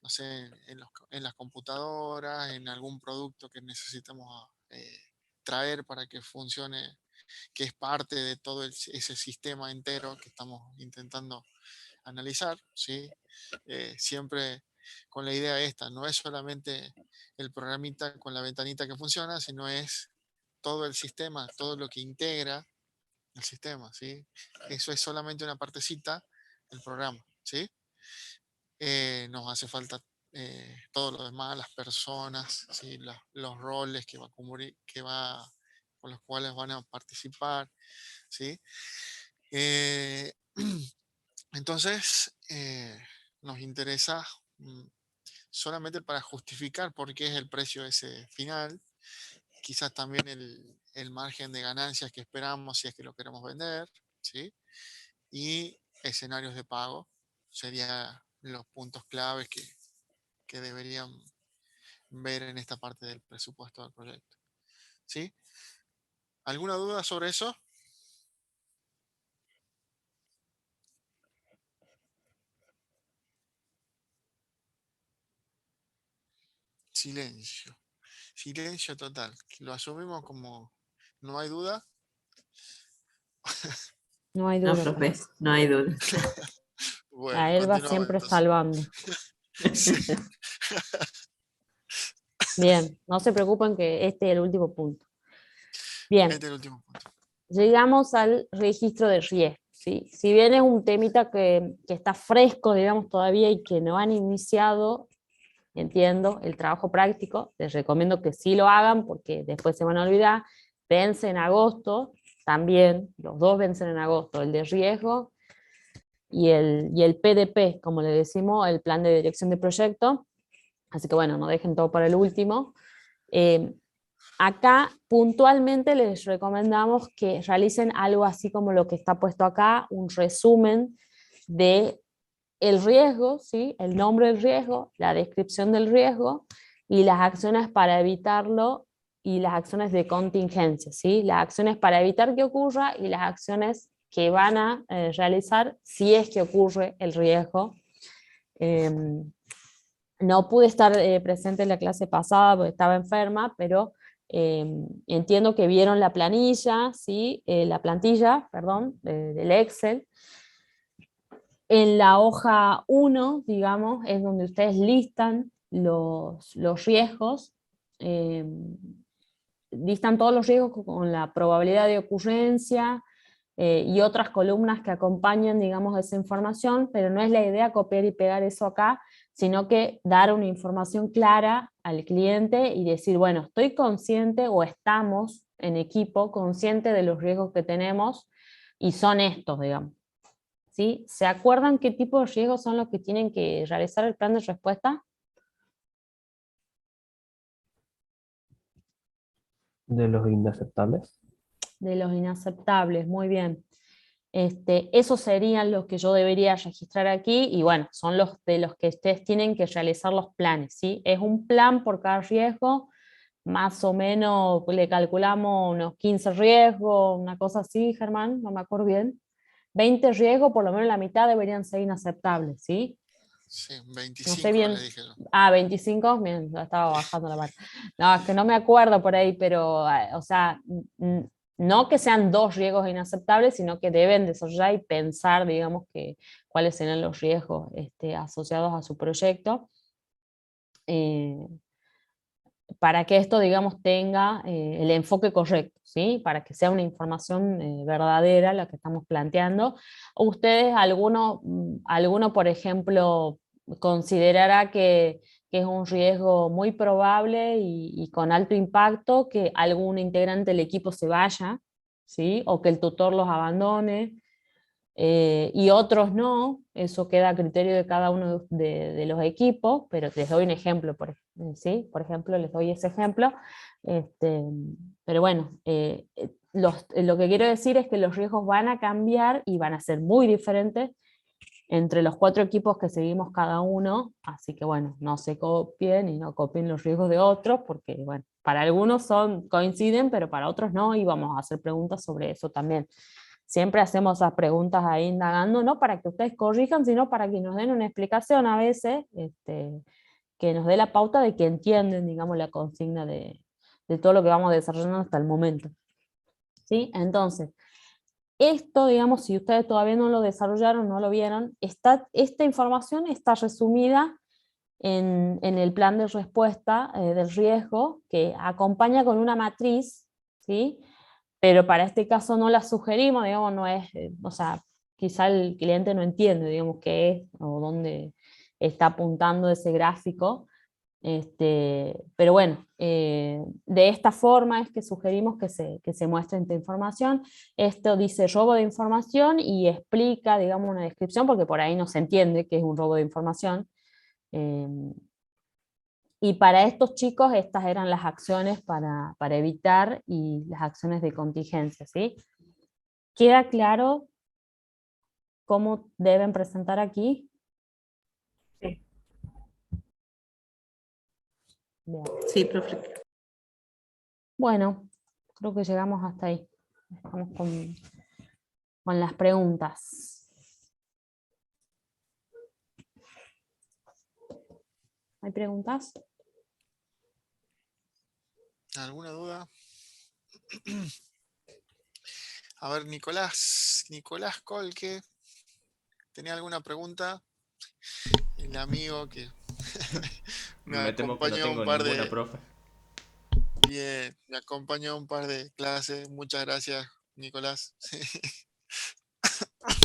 no sé, en las computadoras, en algún producto que necesitamos traer para que funcione, que es parte de todo ese sistema entero que estamos intentando analizar, ¿sí? Siempre con la idea esta, no es solamente el programita con la ventanita que funciona, sino es todo el sistema, todo lo que integra el sistema, ¿sí? Eso es solamente una partecita del programa, ¿sí? Nos hace falta todo lo demás, las personas, ¿sí? Los roles que va a cubrir, con los cuales van a participar, ¿sí? Entonces, nos interesa solamente para justificar por qué es el precio ese final, quizás también el margen de ganancias que esperamos si es que lo queremos vender, ¿sí? Y escenarios de pago serían los puntos claves que deberían ver en esta parte del presupuesto del proyecto, ¿sí? ¿Alguna duda sobre eso? Silencio. Silencio total. Lo asumimos como no hay duda. No hay No, duda. profe, no hay duda. Bueno, A él va continuamos siempre entonces. salvando. Sí. Bien, no se preocupen que este es el último punto. Bien, Este es el último punto. llegamos al registro de riesgo, ¿sí? Si bien es un temita que está fresco, digamos, todavía y que no han iniciado, entiendo, el trabajo práctico, les recomiendo que sí lo hagan porque después se van a olvidar. Vence en agosto, también, los dos vencen en agosto, el de riesgo y el PDP, como le decimos, el plan de dirección de proyecto. Así que bueno, no dejen todo para el último. Acá puntualmente les recomendamos que realicen algo así como lo que está puesto acá, un resumen de el riesgo, ¿sí? El nombre del riesgo, la descripción del riesgo y las acciones para evitarlo y las acciones de contingencia, ¿sí? Las acciones para evitar que ocurra y las acciones que van a realizar si es que ocurre el riesgo. No pude estar presente en la clase pasada porque estaba enferma, pero entiendo que vieron la planilla, ¿sí? La plantilla, perdón, del Excel. En la hoja 1, digamos, es donde ustedes listan los riesgos, listan todos los riesgos con la probabilidad de ocurrencia y otras columnas que acompañan, digamos, esa información, pero no es la idea copiar y pegar eso acá, sino que dar una información clara al cliente y decir, bueno, estoy consciente o estamos en equipo consciente de los riesgos que tenemos y son estos, digamos. ¿Sí? ¿Se acuerdan qué tipo de riesgos son los que tienen que realizar el plan de respuesta? De los inaceptables. De los inaceptables, muy bien. Esos serían los que yo debería registrar aquí y bueno, son los de los que ustedes tienen que realizar los planes, ¿sí? Es un plan por cada riesgo, más o menos le calculamos unos 15 riesgos, una cosa así, Germán, no me acuerdo bien. 20 riesgos, por lo menos la mitad deberían ser inaceptables, ¿sí? Sí, No 25 sé bien. le dije yo. 25, bien, ya estaba bajando la mano. No, es que no me acuerdo por ahí, pero, o sea, no que sean 2 riesgos inaceptables, sino que deben desarrollar y pensar, digamos, que cuáles serán los riesgos asociados a su proyecto, para que esto, digamos, tenga el enfoque correcto, ¿sí? Para que sea una información verdadera la que estamos planteando. ¿Ustedes, alguno, por ejemplo, considerará que es un riesgo muy probable y con alto impacto que algún integrante del equipo se vaya, ¿sí? O que el tutor los abandone? Y otros no, eso queda a criterio de cada uno de los equipos, pero les doy un ejemplo, ¿sí? Por ejemplo, les doy ese ejemplo. Pero bueno, lo que quiero decir es que los riesgos van a cambiar y van a ser muy diferentes entre los 4 equipos que seguimos cada uno, así que bueno, no se copien y no copien los riesgos de otros, porque bueno, para algunos coinciden, pero para otros no, y vamos a hacer preguntas sobre eso también. Siempre hacemos esas preguntas ahí indagando, no para que ustedes corrijan, sino para que nos den una explicación a veces, que nos dé la pauta de que entienden, digamos, la consigna de todo lo que vamos desarrollando hasta el momento. ¿Sí? Entonces, esto, digamos, si ustedes todavía no lo desarrollaron, no lo vieron, esta información está resumida en el plan de respuesta del riesgo, que acompaña con una matriz, ¿sí? Pero para este caso no la sugerimos, digamos, no es, o sea, quizá el cliente no entiende, digamos, qué es o dónde está apuntando ese gráfico, pero bueno, de esta forma es que sugerimos que se muestre esta información. Esto dice robo de información y explica, digamos, una descripción, porque por ahí no se entiende qué es un robo de información. Y para estos chicos estas eran las acciones para evitar y las acciones de contingencia, ¿sí? ¿Queda claro cómo deben presentar aquí? Sí. Bien. Sí, profe. Bueno, creo que llegamos hasta ahí. Estamos con las preguntas. ¿Hay preguntas? ¿Alguna duda? A ver, Nicolás Colque, ¿tenía alguna pregunta? El amigo que me Me temo que no acompañó un tengo par ninguna, de, profe. bien, me acompañó un par de clases. Muchas gracias, Nicolás.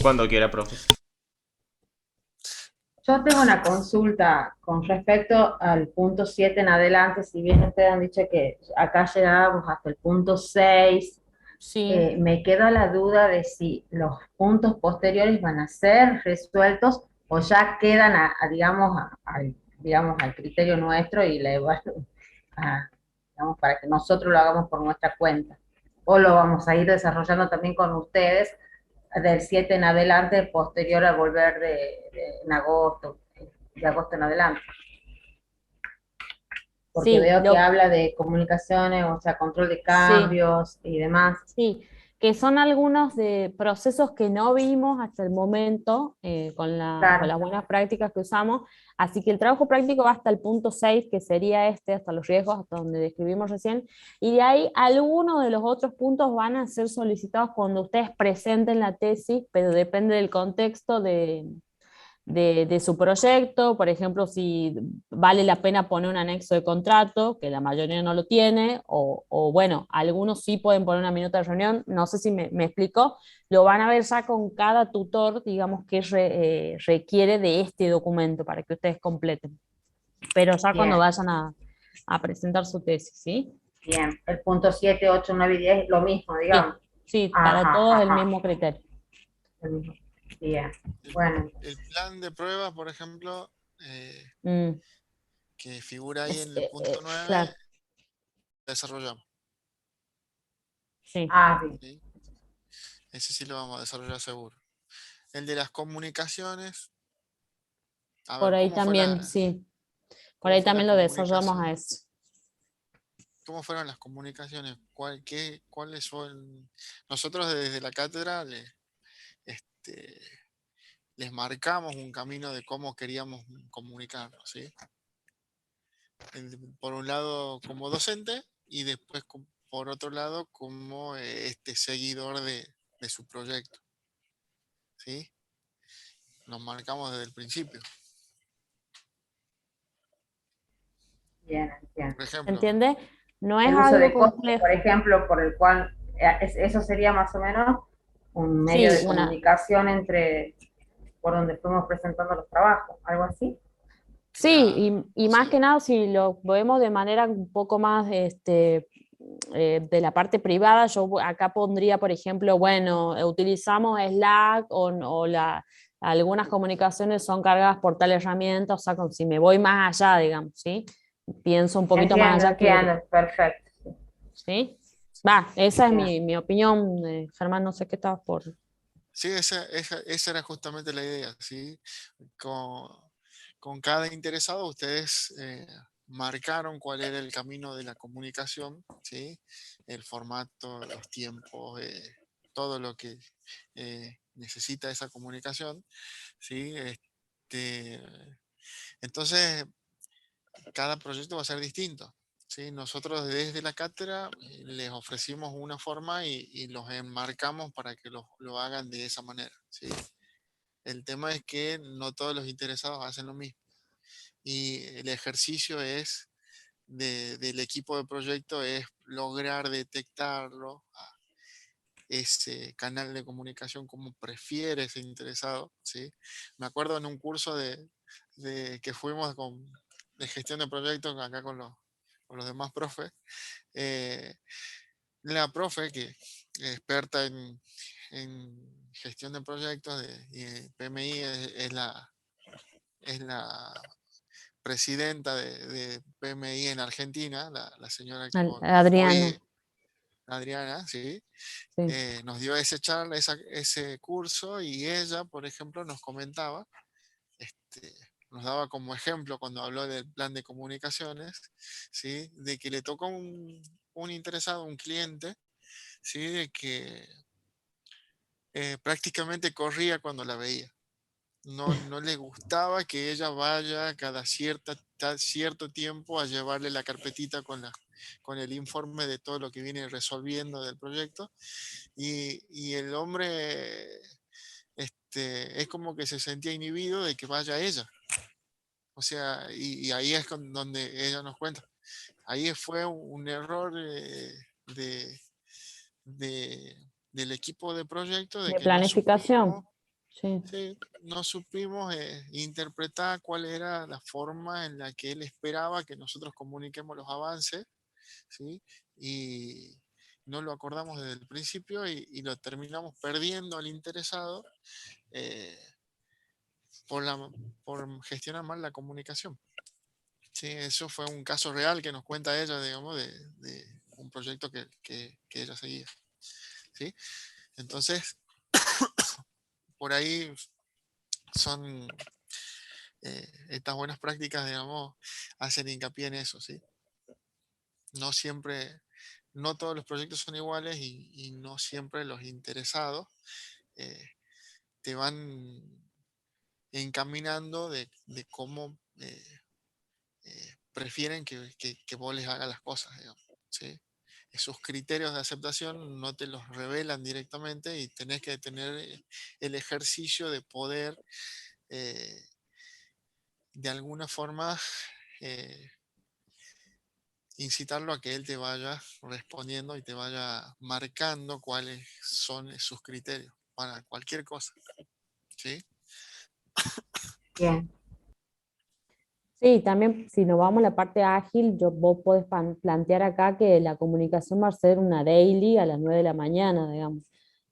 Cuando quiera, profe. Yo tengo una consulta con respecto al punto 7 en adelante, si bien ustedes han dicho que acá llegábamos hasta el punto 6, sí. Me queda la duda de si los puntos posteriores van a ser resueltos o ya quedan, digamos, al criterio nuestro y digamos, para que nosotros lo hagamos por nuestra cuenta. O lo vamos a ir desarrollando también con ustedes del 7 en adelante, posterior al volver en agosto, de agosto en adelante. Porque Sí, veo que habla de comunicaciones, o sea, control de cambios y demás. Sí, que son algunos de procesos que no vimos hasta el momento con las buenas prácticas que usamos, así que el trabajo práctico va hasta el punto 6, que sería hasta los riesgos, hasta donde describimos recién, y de ahí algunos de los otros puntos van a ser solicitados cuando ustedes presenten la tesis, pero depende del contexto de su proyecto. Por ejemplo, si vale la pena poner un anexo de contrato, que la mayoría no lo tiene, o bueno, algunos sí pueden poner una minuta de reunión, no sé si me explico, lo van a ver ya con cada tutor, digamos, que requiere de este documento para que ustedes completen, pero ya cuando vayan a presentar su tesis, ¿sí? Bien, el punto 7, 8, 9 y 10 lo mismo, digamos. Sí, para todos el mismo criterio. El mismo. Bien, bueno. El plan de prueba, por ejemplo, que figura ahí en el punto 9, claro. desarrollamos. Sí. ¿Sí? Ese sí lo vamos a desarrollar seguro. El de las comunicaciones. A Por ver, ahí ¿cómo fue también, sí. Por ahí también lo desarrollamos a eso. ¿Cómo fueron las comunicaciones? ¿Cuáles son? Nosotros desde la cátedra les marcamos un camino de cómo queríamos comunicarnos, ¿sí? Por un lado como docente y después por otro lado como seguidor de su proyecto, ¿sí? Nos marcamos desde el principio. Bien, entiendo. Por ejemplo, ¿Entiende? No es El uso algo de código, complejo. por ejemplo, por el cual eso sería más o menos un medio Sí, de comunicación entre por donde fuimos presentando los trabajos, algo así. sí, y más que nada si lo vemos de manera un poco más de la parte privada, yo acá pondría, por ejemplo, bueno, utilizamos Slack algunas comunicaciones son cargadas por tal herramienta, o sea, como si me voy más allá, digamos, ¿sí? Pienso un poquito más allá Entiendo, perfecto. ¿sí? Va, esa es Bien. mi opinión, Germán, no sé qué estabas por... sí, esa era justamente la idea, ¿sí? Con cada interesado ustedes marcaron cuál era el camino de la comunicación, ¿sí? El formato, los tiempos, todo lo que necesita esa comunicación, ¿sí? Entonces, cada proyecto va a ser distinto, ¿sí? Nosotros desde la cátedra les ofrecimos una forma y los enmarcamos para que lo hagan de esa manera, ¿sí? El tema es que no todos los interesados hacen lo mismo. Y el ejercicio del equipo de proyecto es lograr detectarlo, ese canal de comunicación como prefiere ese interesado, ¿sí? Me acuerdo en un curso que fuimos de gestión de proyectos acá con los demás profes, eh, la profe que es experta en gestión de proyectos y PMI es la presidenta de PMI en Argentina, la señora que Adriana. hoy, Adriana, ¿sí? Sí. Nos dio ese charla, ese curso y ella, por ejemplo, nos comentaba, nos daba como ejemplo cuando habló del plan de comunicaciones, ¿sí? De que le tocó un interesado, un cliente, ¿sí? De que prácticamente corría cuando la veía. No le gustaba que ella vaya cada cierto tiempo a llevarle la carpetita con el informe de todo lo que viene resolviendo del proyecto. Y el hombre es como que se sentía inhibido de que vaya ella. O sea, y ahí es donde ella nos cuenta. Ahí fue un error de, del equipo de proyecto de De que no planificación. supimos. Sí. Sí, no supimos interpretar cuál era la forma en la que él esperaba que nosotros comuniquemos los avances, ¿sí? Y no lo acordamos desde el principio y lo terminamos perdiendo al interesado eh, por gestionar mal la comunicación. Sí, eso fue un caso real que nos cuenta ella, digamos, de un proyecto que ella seguía, ¿sí? Entonces, por ahí son estas buenas prácticas, digamos, hacen hincapié en eso, ¿sí? No siempre, no todos los proyectos son iguales y no siempre los interesados eh, te van encaminando de cómo prefieren que vos les hagas las cosas, digamos, ¿sí? Esos criterios de aceptación no te los revelan directamente y tenés que tener el ejercicio de poder de alguna forma eh, incitarlo a que él te vaya respondiendo y te vaya marcando cuáles son sus criterios para cualquier cosa. ¿Sí? Bien. Sí, también si nos vamos a la parte ágil, vos podés plantear acá que la comunicación va a ser una daily a las 9 de la mañana, digamos,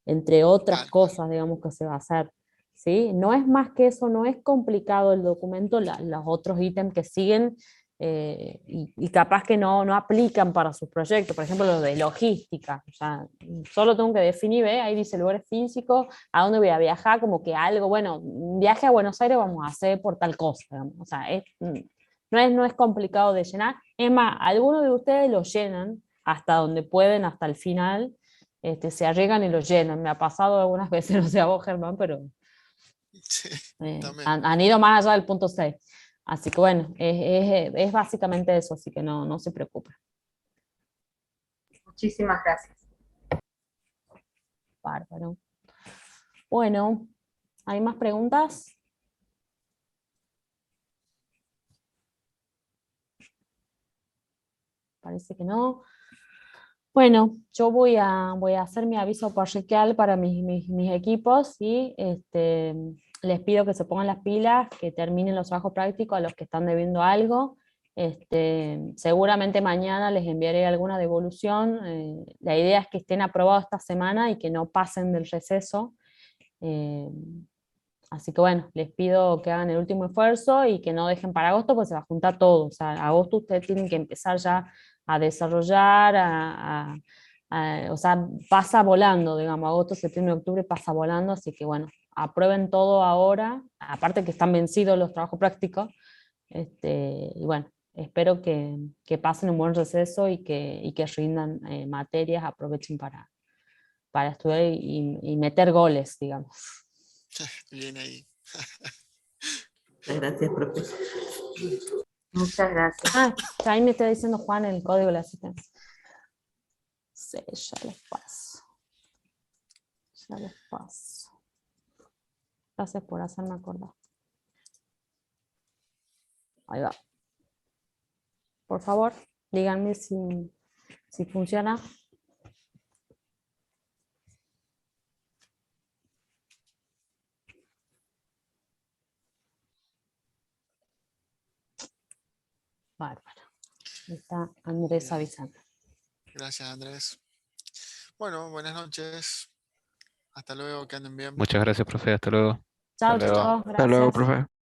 entre otras cosas, digamos, que se va a hacer. ¿Sí? No es más que eso, no es complicado el documento, los otros ítems que siguen y capaz que no aplican para sus proyectos, por ejemplo, los de logística. O sea, solo tengo que definir, ahí dice lugares físicos, a dónde voy a viajar, como que algo, bueno, un viaje a Buenos Aires vamos a hacer por tal cosa, digamos. O sea, no es complicado de llenar. Es más, algunos de ustedes lo llenan hasta donde pueden, hasta el final, se arriesgan y lo llenan. Me ha pasado algunas veces, no sé a vos, Germán, pero Sí, Eh, también. han ido más allá del punto 6. Así que bueno, es básicamente eso, así que no se preocupe. Muchísimas gracias. Bárbaro. Bueno, ¿hay más preguntas? Parece que no. Bueno, yo voy a hacer mi aviso parroquial para mis equipos y les pido que se pongan las pilas, que terminen los trabajos prácticos a los que están debiendo algo. Seguramente mañana les enviaré alguna devolución. La idea es que estén aprobados esta semana y que no pasen del receso. Así que bueno, les pido que hagan el último esfuerzo y que no dejen para agosto, porque se va a juntar todo. O sea, agosto ustedes tienen que empezar ya a desarrollar, o sea, pasa volando, digamos, agosto, septiembre, octubre pasa volando, así que bueno, aprueben todo ahora, aparte que están vencidos los trabajos prácticos, y bueno, espero que pasen un buen receso y que rindan materias, aprovechen para estudiar y meter goles, digamos. Bien ahí. Muchas gracias, profe. Muchas gracias. Ahí me está diciendo Juan el código de la asistencia. Sí, ya les paso. Ya les paso. Gracias por hacerme acordar. Ahí va. Por favor, díganme si funciona. Bárbaro. Ahí está Andrés Bien. avisando. Gracias, Andrés. Bueno, buenas noches. Hasta luego, que anden bien. Muchas gracias, profe. Hasta luego. Chao, Chao, chao. chicos. Hasta luego, Gracias. profe.